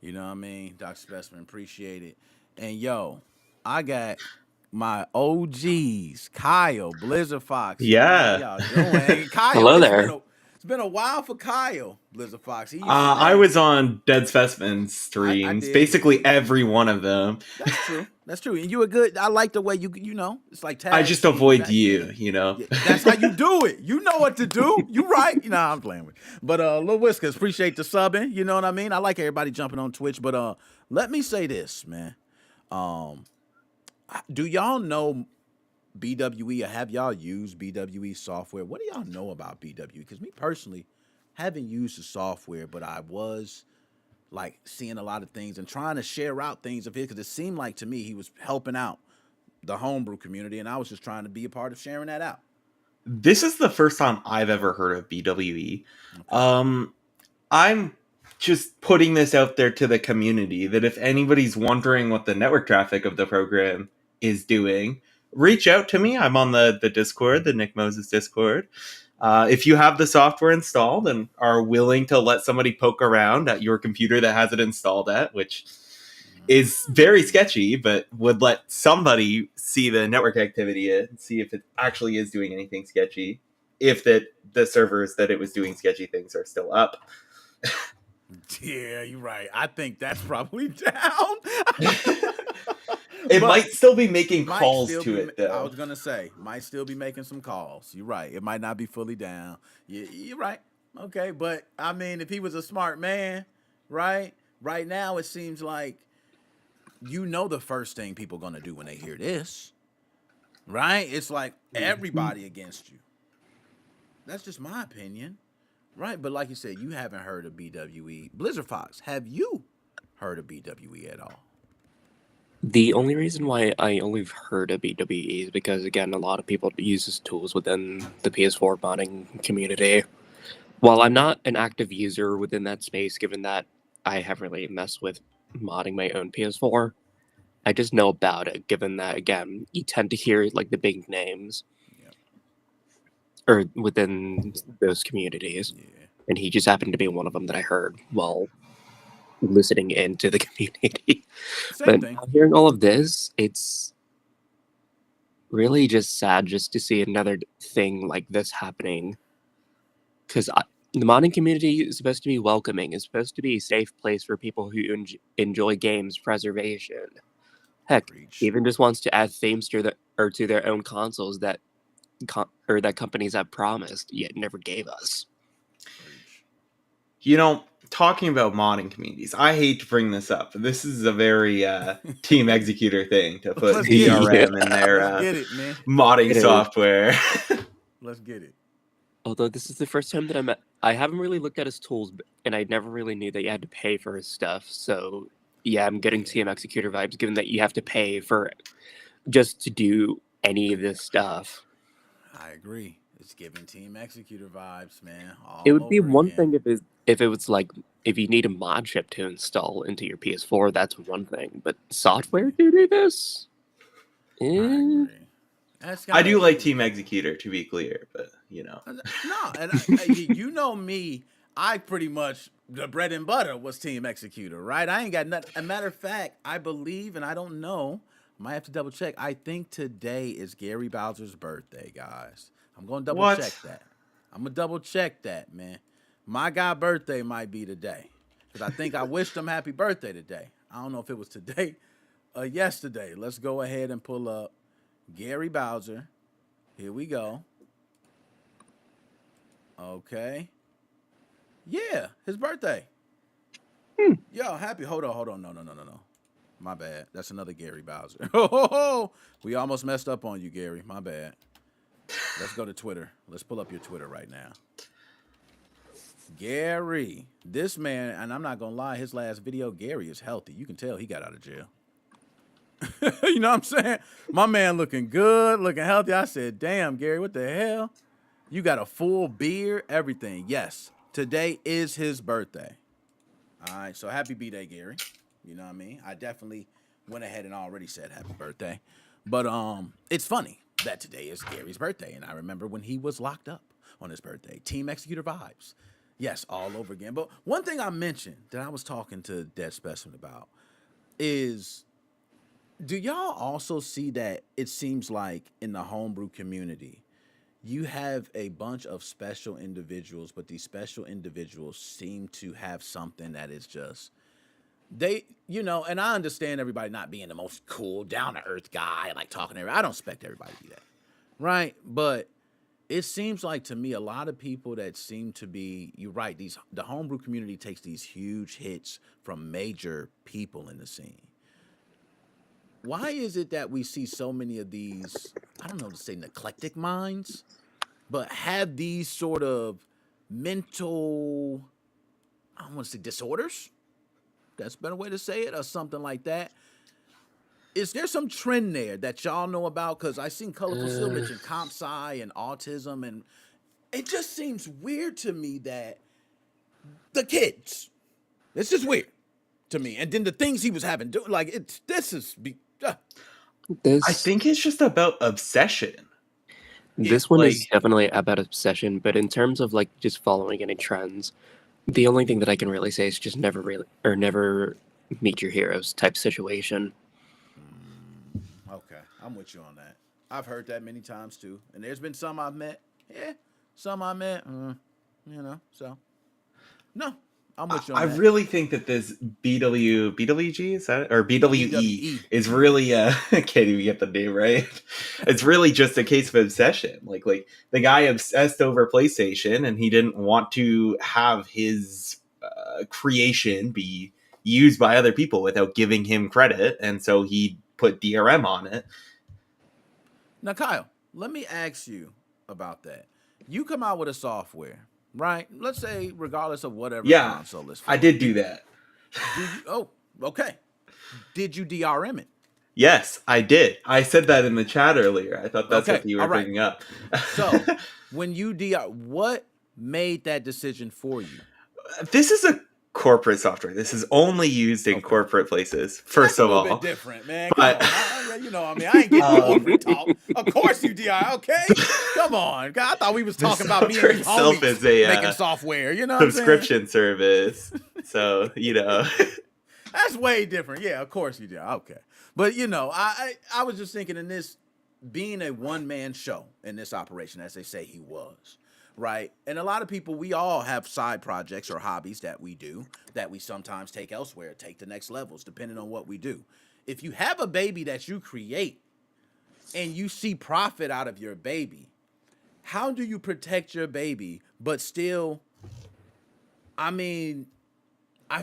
You know what I mean? Dr. Specimen, appreciate it. And yo, I got my OGs, Kyle, Blizzard Fox. How Yeah. y'all doing? Hey, Kyle, Hello there. it's been a while for Kyle, Blizzard Fox. He used to I man. was on Dead Specimen I streams, did. basically every one of them. That's true. That's true. And you were good. I like the way you know, it's like I tag just team avoid back you, then. you know? Yeah, that's how you do it. You know what to do. You right. Nah, I'm playing with. But Lil Whiskers, appreciate the subbing. You know what I mean? I like everybody jumping on Twitch. But let me say this, man. Do y'all know BWE or have y'all used BWE software? What do y'all know about BWE? Because me personally, haven't used the software, but I was like seeing a lot of things and trying to share out things of his because it seemed like to me he was helping out the homebrew community, and I was just trying to be a part of sharing that out. This is the first time I've ever heard of BWE. Okay. I'm just putting this out there to the community that if anybody's wondering what the network traffic of the program is doing, reach out to me. I'm on the Discord, the Nick Moses Discord. If you have the software installed and are willing to let somebody poke around at your computer that has it installed at, which is very sketchy, but would let somebody see the network activity and see if it actually is doing anything sketchy, if the servers that it was doing sketchy things are still up. Yeah, you're right. I think that's probably down. It But might still be making might calls still to be. it, I though. was gonna say might still be making some calls. You're right. It might not be fully down. You're right. Okay, but I mean, if he was a smart man, right? Right now, it seems like you know the first thing people gonna do when they hear this, right? It's like everybody against you. That's just my opinion, right? But like you said, you haven't heard of BWE. Blizzard Fox, have you heard of BWE at all? The only reason why I only heard of BwE is because, again, a lot of people use these tools within the PS4 modding community. While I'm not an active user within that space, given that I haven't really messed with modding my own PS4, I just know about it, given that, again, you tend to hear like the big names Yep. or within those communities. Yeah. And he just happened to be one of them that I heard while listening into the community. Same But thing. now hearing all of this, it's really just sad just to see another thing like this happening. Because the modding community is supposed to be welcoming. It's supposed to be a safe place for people who enjoy games preservation. Heck, Preach. even just wants to add themes to to their own consoles that that companies have promised yet never gave us. Preach. You know, talking about modding communities, I hate to bring this up, but this is a very team executor thing to put Let's get it. Yeah, DRM in their Let's get it, man. modding it is. software. Let's get it. Although this is the first time that I haven't really looked at his tools, and I never really knew that you had to pay for his stuff. So yeah, I'm getting Team Executor vibes, given that you have to pay for just to do any of this stuff. I agree. It's giving Team Executor vibes, man, It all would be over one again. thing if it was like if you need a mod chip to install into your PS4, that's one thing. But software to do this, I eh. agree. That's I kind do of like Team Executor, to be clear, but no, and you know me, I pretty much the bread and butter was Team Executor, right? I ain't got nothing. A matter of fact, I believe, and I don't know, might have to double check. I think today is Gary Bowser's birthday, guys. I'm gonna double check what? that. I'm gonna double check that, man. My guy' birthday might be today, because I think I wished him happy birthday today. I don't know if it was today or yesterday. Let's go ahead and pull up Gary Bowser. Here we go. Okay. Yeah, his birthday. Yo, happy. Hold on. No. My bad. That's another Gary Bowser. We almost messed up on you, Gary. My bad. Let's go to Twitter. Let's pull up your Twitter right now. Gary. This man, and I'm not going to lie, his last video, Gary is healthy. You can tell he got out of jail. You know what I'm saying? My man looking good, looking healthy. I said, damn, Gary, what the hell? You got a full beard, everything. Yes, today is his birthday. All right, so happy B-Day, Gary. You know what I mean? I definitely went ahead and already said happy birthday. But it's funny that today is Gary's birthday, and I remember when he was locked up on his birthday. Team Executor vibes. Yes, all over again. But one thing I mentioned that I was talking to Dead Specimen about is, do y'all also see that it seems like in the homebrew community, you have a bunch of special individuals, but these special individuals seem to have something that is just and I understand everybody not being the most cool, down to earth guy, like talking to everybody. I don't expect everybody to be that, right? But it seems like to me a lot of people that seem to be, you're right, the homebrew community takes these huge hits from major people in the scene. Why is it that we see so many of these, I don't know to say neglected minds, but have these sort of mental, I don't want to say disorders? That's a better way to say it, or something like that. Is there some trend there that y'all know about? Because I seen Colorful still mention comp sci and autism, and it just seems weird to me that the kids, it's just weird to me. And then the things he was having, like, I think it's just about obsession. This one like- is definitely about obsession, but in terms of like just following any trends, the only thing that I can really say is just never meet your heroes type situation. Okay, I'm with you on that. I've heard that many times too, and there's been some I've met. Yeah, some I met. So no, I'm with you on I that. really think that this BWG is that, or BWE BWE. is really can't even get the name right. It's really just a case of obsession. Like the guy obsessed over PlayStation, and he didn't want to have his creation be used by other people without giving him credit, and so he put DRM on it. Now, Kyle, let me ask you about that. You come out with a software, right? Let's say, regardless of whatever console is for. I did do that. Did you? Oh, okay. Did you DRM it? Yes, I did. I said that in the chat earlier. I thought that's what you were bringing up. So, when you what made that decision for you? This is a corporate software. This is only used in corporate places. First of all, a little bit different, man. Come on, I ain't getting corporate talk. Of course you DRM. Okay, come on. God, I thought we was talking about me and these homies is a, making software. You know, subscription service. So that's way different. Yeah, of course you do. Okay, but I was just thinking in this being a one-man show in this operation, as they say he was. Right. And a lot of people, we all have side projects or hobbies that we do that we sometimes take elsewhere, take to next levels, depending on what we do. If you have a baby that you create and you see profit out of your baby, how do you protect your baby, but still, I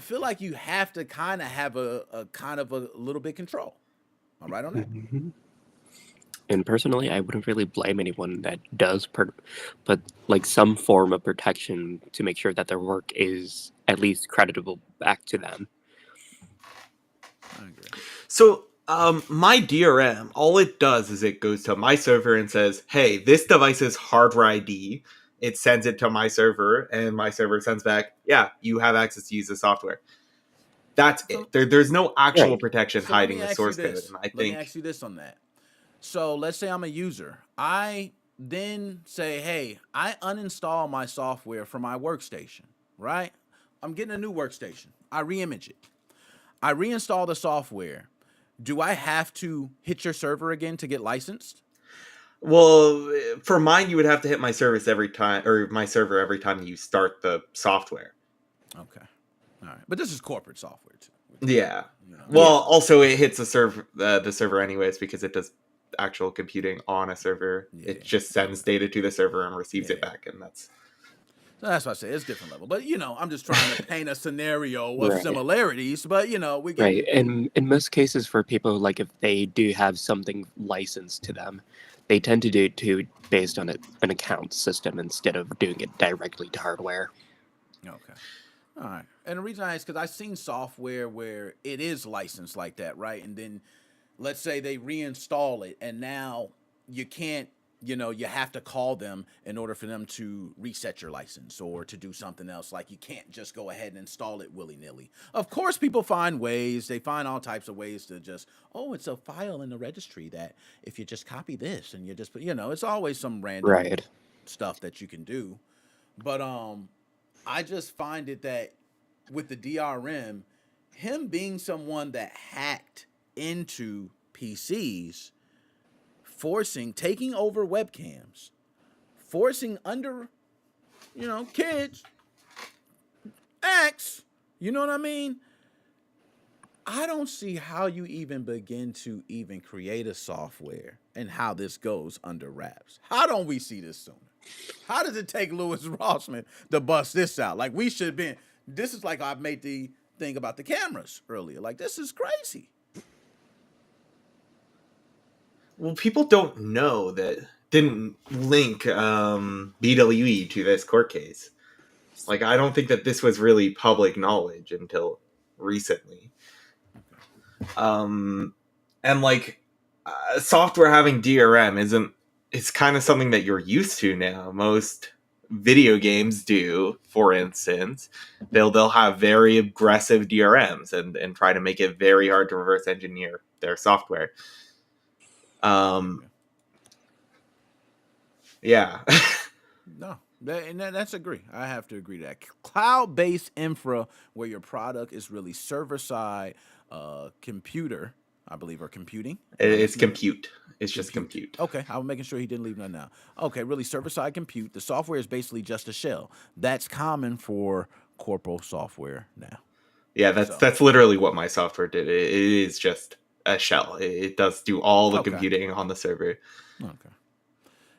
feel like you have to kind of have a kind of a little bit control. Am I right on that? Mm-hmm. And personally, I wouldn't really blame anyone that does put like some form of protection to make sure that their work is at least creditable back to them. So, my DRM, all it does is it goes to my server and says, "Hey, this device's hardware ID." It sends it to my server, and my server sends back, "Yeah, you have access to use the software." That's So, it. There's no actual Right. protection so let me hiding the ask you source code, this. and I Let me think ask you this on that. So let's say I'm a user. I then say, hey, I uninstall my software from my workstation, right? I'm getting a new workstation. I reimage it. I reinstall the software. Do I have to hit your server again to get licensed? well, for mine, you would have to hit my service every time, or my server every time you start the software. Okay. All right. But this is corporate software too. Yeah. You know. Well, Yeah. also it hits the server anyways because it does actual computing on a server. Yeah. It just sends data to the server and receives it Yeah. back, and that's So that's why I say it's different level. But I'm just trying to paint a scenario of Right. similarities. But we get Right. And in most cases, for people, like if they do have something licensed to them, they tend to do it too based on an account system instead of doing it directly to hardware. okay. All right. And the reason I ask because I've seen software where it is licensed like that, right? And then let's say they reinstall it and now you can't, you have to call them in order for them to reset your license or to do something else. Like you can't just go ahead and install it willy-nilly. Of course, people find ways. They find all types of ways to just, oh, it's a file in the registry that if you just copy this and you just put, it's always some random Right. stuff that you can do. But I just find it that with the DRM, him being someone that hacked into PCs, taking over webcams, forcing under, kids, acts, you know what I mean? I don't see how you even begin to even create a software and how this goes under wraps. How don't we see this sooner? How does it take Louis Rossman to bust this out? Like we should have been. This is like I made the thing about the cameras earlier. Like this is crazy. well, people don't know that didn't link BWE to this court case. Like, I don't think that this was really public knowledge until recently. And like software having DRM isn't. It's kind of something that you're used to now. Most video games do, for instance. They'll have very aggressive DRMs and try to make it very hard to reverse engineer their software. Yeah. No, that's agree. I have to agree to that. Cloud-based infra where your product is really server-side computer, I believe, or computing. It's compute. It's just compute. Okay, I was making sure he didn't leave nothing out. Okay, really server-side compute. The software is basically just a shell. That's common for corporal software now. Yeah, that's literally what my software did. It is just a shell. It does do all the computing on the server. Okay.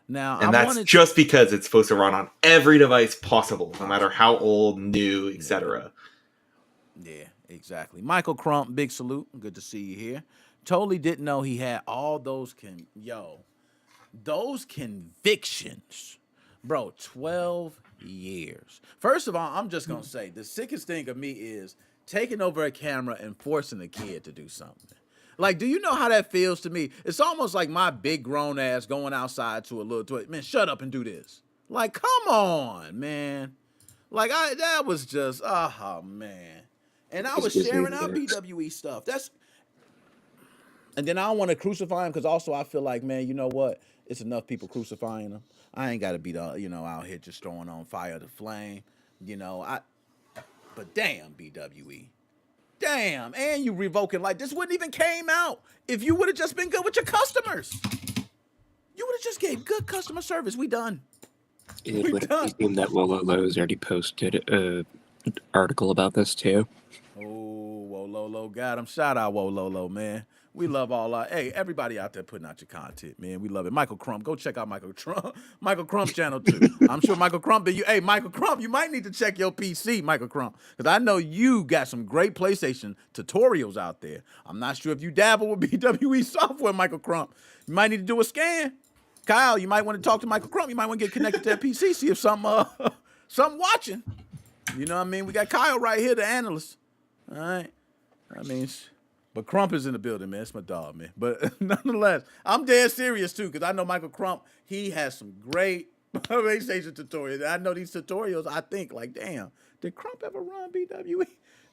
Now, and that's just because it's supposed to run on every device possible, no matter how old, new, etc. Yeah, exactly. Michael Crump, big salute. Good to see you here. Totally didn't know he had all those those convictions. Bro, 12 years. First of all, I'm just going to say the sickest thing of me is taking over a camera and forcing a kid to do something. Like, do you know how that feels to me? It's almost like my big grown ass going outside to a little toy. Man, shut up and do this. Like, come on, man. Like, that was just, oh, man. And I was sharing out BWE stuff. And then I don't want to crucify him because also I feel like, man, you know what? It's enough people crucifying him. I ain't got to be out here just throwing on fire to flame. But damn, BWE. Damn, and you revoking like this wouldn't even came out if you would have just been good with your customers. You would have just gave good customer service. We done. It would seem that Wololo's already posted an article about this too. Oh, Wololo got him. Shout out Wololo, man. We love everybody out there putting out your content, man. We love it. Michael Crump, go check out Michael Crump's channel too. I'm sure Michael Crump, Michael Crump, you might need to check your PC, Michael Crump, because I know you got some great PlayStation tutorials out there. I'm not sure if you dabble with BWE software, Michael Crump. You might need to do a scan. Kyle, you might want to talk to Michael Crump. You might want to get connected to that PC, see if something watching. You know what I mean? We got Kyle right here, the analyst. All right. I mean, But Crump is in the building, man. It's my dog, man. But nonetheless, I'm dead serious too, because I know Michael Crump. He has some great PlayStation tutorials. I know these tutorials. I think like, damn, did Crump ever run BWE?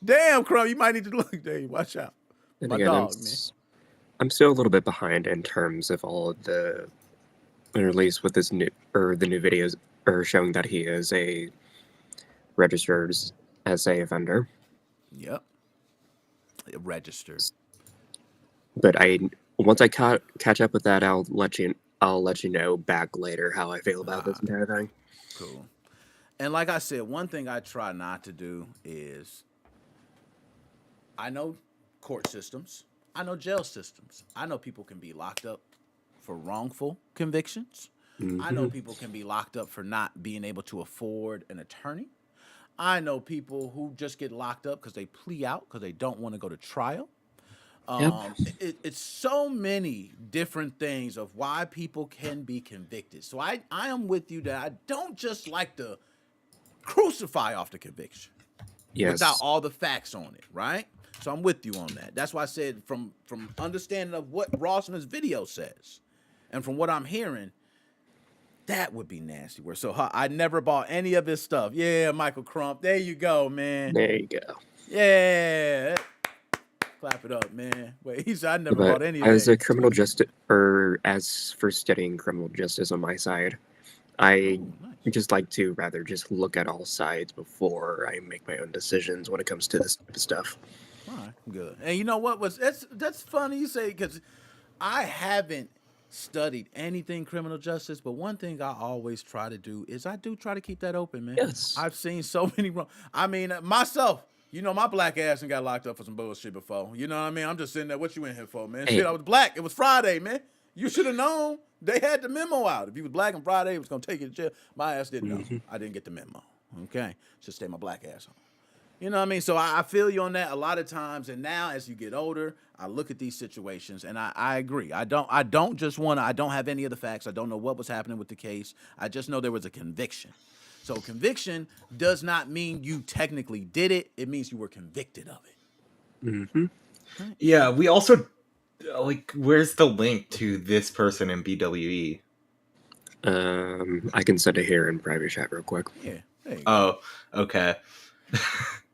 Damn, Crump, you might need to look. There, watch out. And My again, dog, man. I'm still a little bit behind in terms of all of the, or at least with this new, or the new videos, or showing that he is a registered as a offender. Yep. Registered. But once I catch up with that, I'll let you know back later how I feel about this entire thing. Cool. And like I said, one thing I try not to do is, I know court systems, I know jail systems, I know people can be locked up for wrongful convictions. I know people can be locked up for not being able to afford an attorney. I know people who just get locked up because they plea out because they don't want to go to trial. It's so many different things of why people can be convicted. So I am with you that I don't just like to crucify off the conviction without all the facts on it, right? So I'm with you on that. That's why I said from understanding of what Rossman's video says and from what I'm hearing, that would be nasty work. So I never bought any of his stuff. Yeah, Michael Crump. There you go, man. There you go. Yeah. Clap it up, man. Wait, he said I never bought any of as that. a criminal justice, or as for studying criminal justice on my side, I just like to rather just look at all sides before I make my own decisions when it comes to this type of stuff. All right, good. And you know what was that's funny you say, because I haven't studied anything criminal justice, but one thing I always try to do is I do try to keep that open, man. Yes. I've seen so many wrong. I mean, myself, you know, my black ass and got locked up for some bullshit before. You know what I mean? I'm just sitting there. What you in here for, man? Hey. Shit, I was black. It was Friday, man. You should have known. They had the memo out. If you was black on Friday, it was gonna take you to jail. My ass didn't know. I didn't get the memo. Okay, should stay my black ass home. You know what I mean? So I feel you on that a lot of times. And now as you get older, I look at these situations and I agree. I don't have any of the facts. I don't know what was happening with the case. I just know there was a conviction. So conviction does not mean you technically did it. It means you were convicted of it. Yeah, we also, where's the link to this person in BWE? I can send it here in private chat real quick. Yeah. There you go. Oh, okay.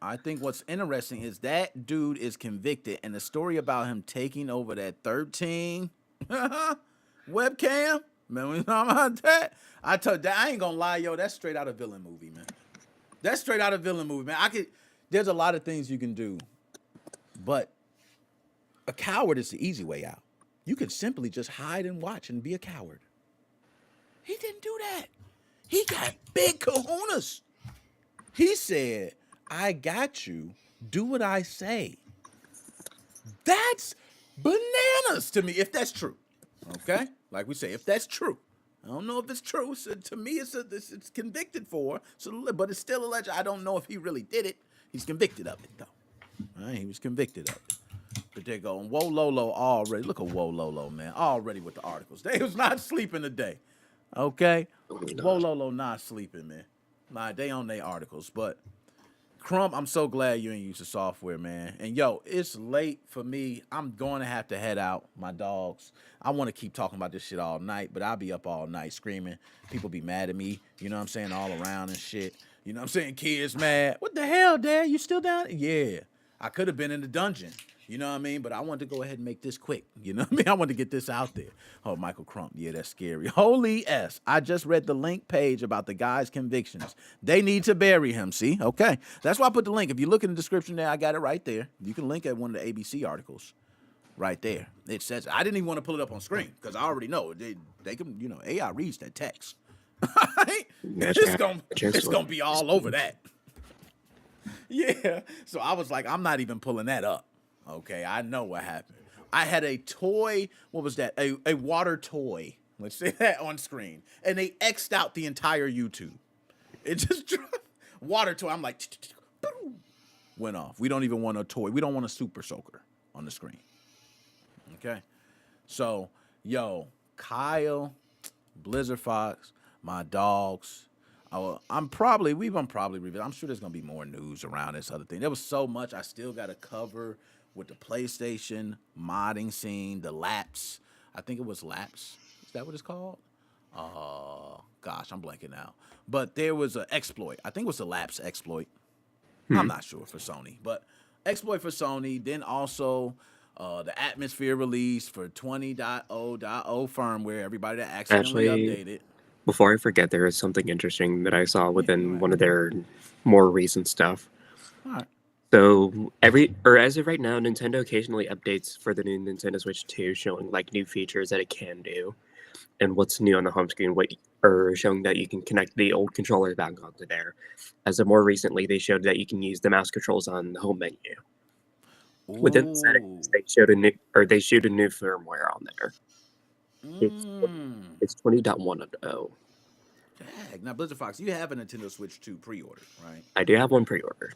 I think what's interesting is that dude is convicted, and the story about him taking over that 13 webcam. Man, we talking about that. I ain't gonna lie, yo. That's straight out of villain movie, man. That's straight out of villain movie, man. There's a lot of things you can do, but a coward is the easy way out. You can simply just hide and watch and be a coward. He didn't do that. He got big kahunas. He said, I got you. Do what I say. That's bananas to me, if that's true. Okay? Like we say, if that's true. I don't know if it's true. So to me, it's convicted for. So, but it's still alleged. I don't know if he really did it. He's convicted of it, though. All right? He was convicted of it. But they're going, Whoa Lolo already. Look at Whoa Lolo, man. Already with the articles. They was not sleeping today. Okay? Whoa Lolo not sleeping, man. Nah, they on their articles. But Crump, I'm so glad you ain't use the software, man. And yo, it's late for me. I'm going to have to head out. My dogs. I want to keep talking about this shit all night, but I'll be up all night screaming. People be mad at me, you know what I'm saying, all around and shit. You know what I'm saying? Kids mad. What the hell, Dad? You still down? Yeah. I could have been in the dungeon. You know what I mean? But I wanted to go ahead and make this quick. You know what I mean? I wanted to get this out there. Oh, Michael Crump. Yeah, that's scary. Holy S. I just read the link page about the guy's convictions. They need to bury him. See? Okay. That's why I put the link. If you look in the description there, I got it right there. You can link at one of the ABC articles. Right there. It says, I didn't even want to pull it up on screen because I already know. They can, you know, AI reads that text. It's going to be all over that. Yeah. So I was like, I'm not even pulling that up. Okay, I know what happened. I had a toy, what was that? A water toy. Let's say that on screen. And they X'd out the entire YouTube. It just water toy. I'm like, went off. We don't even want a toy. We don't want a super soaker on the screen. Okay. So, yo, Kyle, Blizzard Fox, my dogs. I'm probably reviewing. I'm sure there's gonna be more news around this other thing. There was so much I still gotta cover with the PlayStation modding scene, the Laps. I think it was Laps. Is that what it's called? Gosh, I'm blanking out. But there was an exploit. I think it was the Laps exploit. I'm not sure for Sony, but exploit for Sony. Then also the Atmosphere release for 20.0.0 firmware. Everybody that accidentally Actually, updated. before I forget, there is something interesting that I saw within one of their more recent stuff. All right. So as of right now, Nintendo occasionally updates for the new Nintendo Switch 2, showing like new features that it can do, and what's new on the home screen. Or showing that you can connect the old controller back onto there. As of more recently, they showed that you can use the mouse controls on the home menu. Within the Ooh. settings, they showed they showed a new firmware on there. It's 20.1.0. Dang. Now, Blizzard Fox, you have a Nintendo Switch 2 pre-order, right? I do have one pre-order.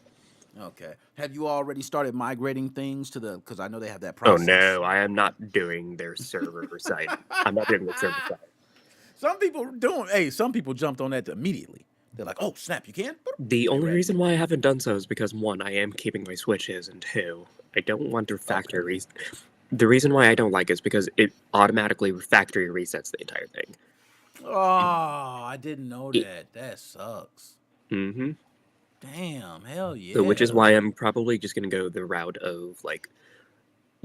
Okay. Have you already started migrating things to the? Because I know they have that Oh process. no, I am not doing their server site. I'm not doing the server site. Some people doing. Hey, some people jumped on that immediately. They're like, "Oh snap, you can." The only ready. reason why I haven't done so is because one, I am keeping my Switches, and two, I don't want their factory. The reason why I don't like it is because it automatically factory resets the entire thing. Oh, I didn't know that. That sucks. Mm-hmm. Damn, hell yeah. So, which is why I'm probably just gonna go the route of like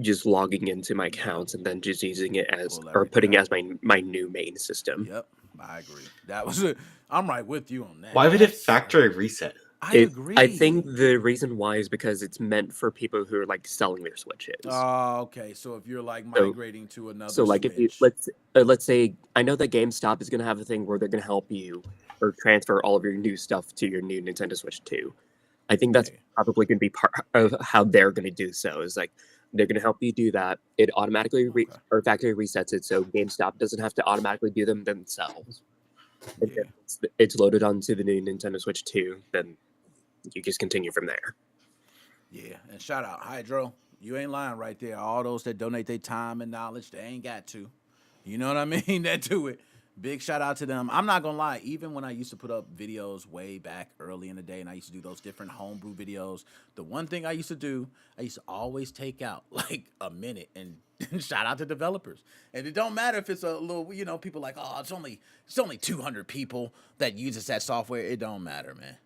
just logging into my accounts and then just using it as Pull or putting it as everything my new main system. Yep, I agree. That was it. I'm right with you on that. Why would it factory reset? I agree. I think the reason why is because it's meant for people who are like selling their Switches. Oh, okay. So if you're like migrating to another So like Switch. if you let's say I know that GameStop is gonna have a thing where they're gonna help you or transfer all of your new stuff to your new Nintendo Switch 2. I think that's probably gonna be part of how they're gonna do so. Is like they're gonna help you do that. It automatically or factory resets it, so GameStop doesn't have to automatically do them themselves. And then it's loaded onto the new Nintendo Switch 2. Then you just continue from there. Yeah, and shout out Hydro. You ain't lying right there. All those that donate their time and knowledge, they ain't got to. You know what I mean? That do it. Big shout out to them. I'm not gonna lie, even when I used to put up videos way back early in the day and I used to do those different homebrew videos, the one thing I used to do, I used to always take out like a minute and shout out to developers. And it don't matter if it's a little, you know, people like, oh, it's only 200 people that uses that software. It don't matter, man.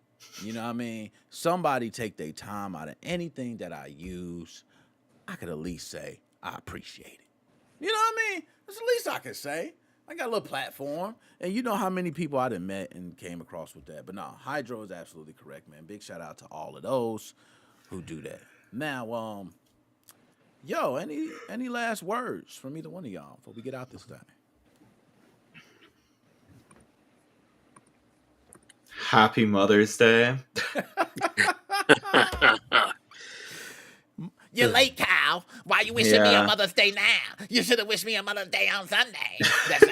You know what I mean? Somebody take their time out of anything that I use. I could at least say I appreciate it. You know what I mean? That's the least I could say. I got a little platform, and you know how many people I done met and came across with that. But no, Hydro is absolutely correct, man. Big shout out to all of those who do that. Now, yo, any last words from either one of y'all before we get out this thing? Happy Mother's Day. You're late, Kyle. Why you wishing me a Mother's Day now? You should have wished me a Mother's Day on Sunday. That's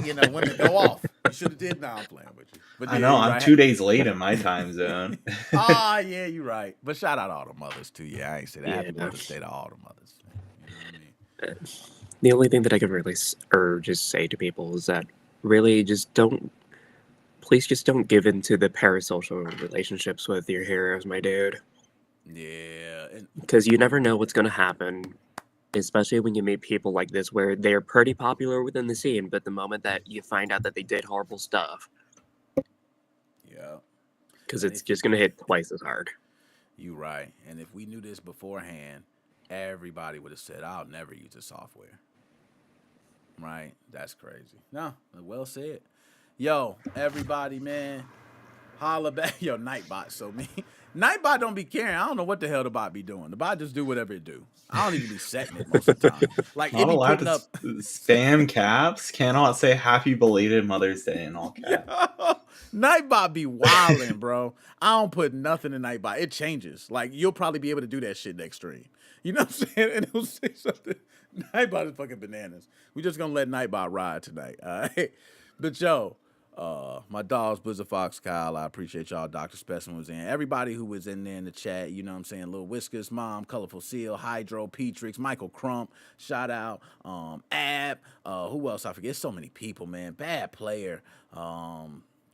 you know, women go off. You should have did. Now I'm playing with you. But I know, I'm 2 days late in my time zone. Oh, yeah, you're right. But shout out all the mothers, too. Yeah, I ain't say that. Happy Mother's Day to all the mothers. You know what I mean? The only thing that I can really just say to people is that really please just don't give in to the parasocial relationships with your heroes, my dude. Yeah. Because you never know what's going to happen, especially when you meet people like this where they're pretty popular within the scene, but the moment that you find out that they did horrible stuff. Yeah. Because it's just going to hit twice as hard. You're right. And if we knew this beforehand, everybody would have said, I'll never use the software. Right? That's crazy. No, well said. Yo, everybody, man, holla back. Yo, Nightbot, so me. Nightbot don't be caring. I don't know what the hell the bot be doing. The bot just do whatever it do. I don't even be setting it most of the time. Like, Not it be allowed putting to up spam caps. Cannot say happy belated Mother's Day in all caps. Nightbot be wildin', bro. I don't put nothing in Nightbot. It changes. Like, you'll probably be able to do that shit next stream. You know what I'm saying? And it'll say something. Nightbot is fucking bananas. We just gonna let Nightbot ride tonight. All right. But yo, my dogs, Blizzard Fox, Kyle, I appreciate y'all. Dr. Specimen was in. Everybody who was in there in the chat, you know what I'm saying? Lil Whiskers, Mom, Colorful Seal, Hydro, Petrix, Michael Crump, shout out, Ab, who else? I forget. So many people, man. Bad Player,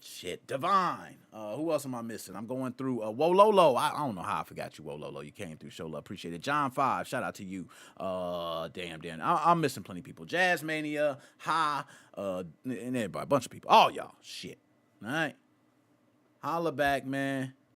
Shit, Divine. Who else am I missing? I'm going through Wololo. I don't know how I forgot you, Wololo. You came through. Show love, appreciate it. John 5, shout out to you. Damn. I'm missing plenty of people. Jazzmania, Ha, and everybody, a bunch of people. All y'all. Shit. All right. Holla back, man.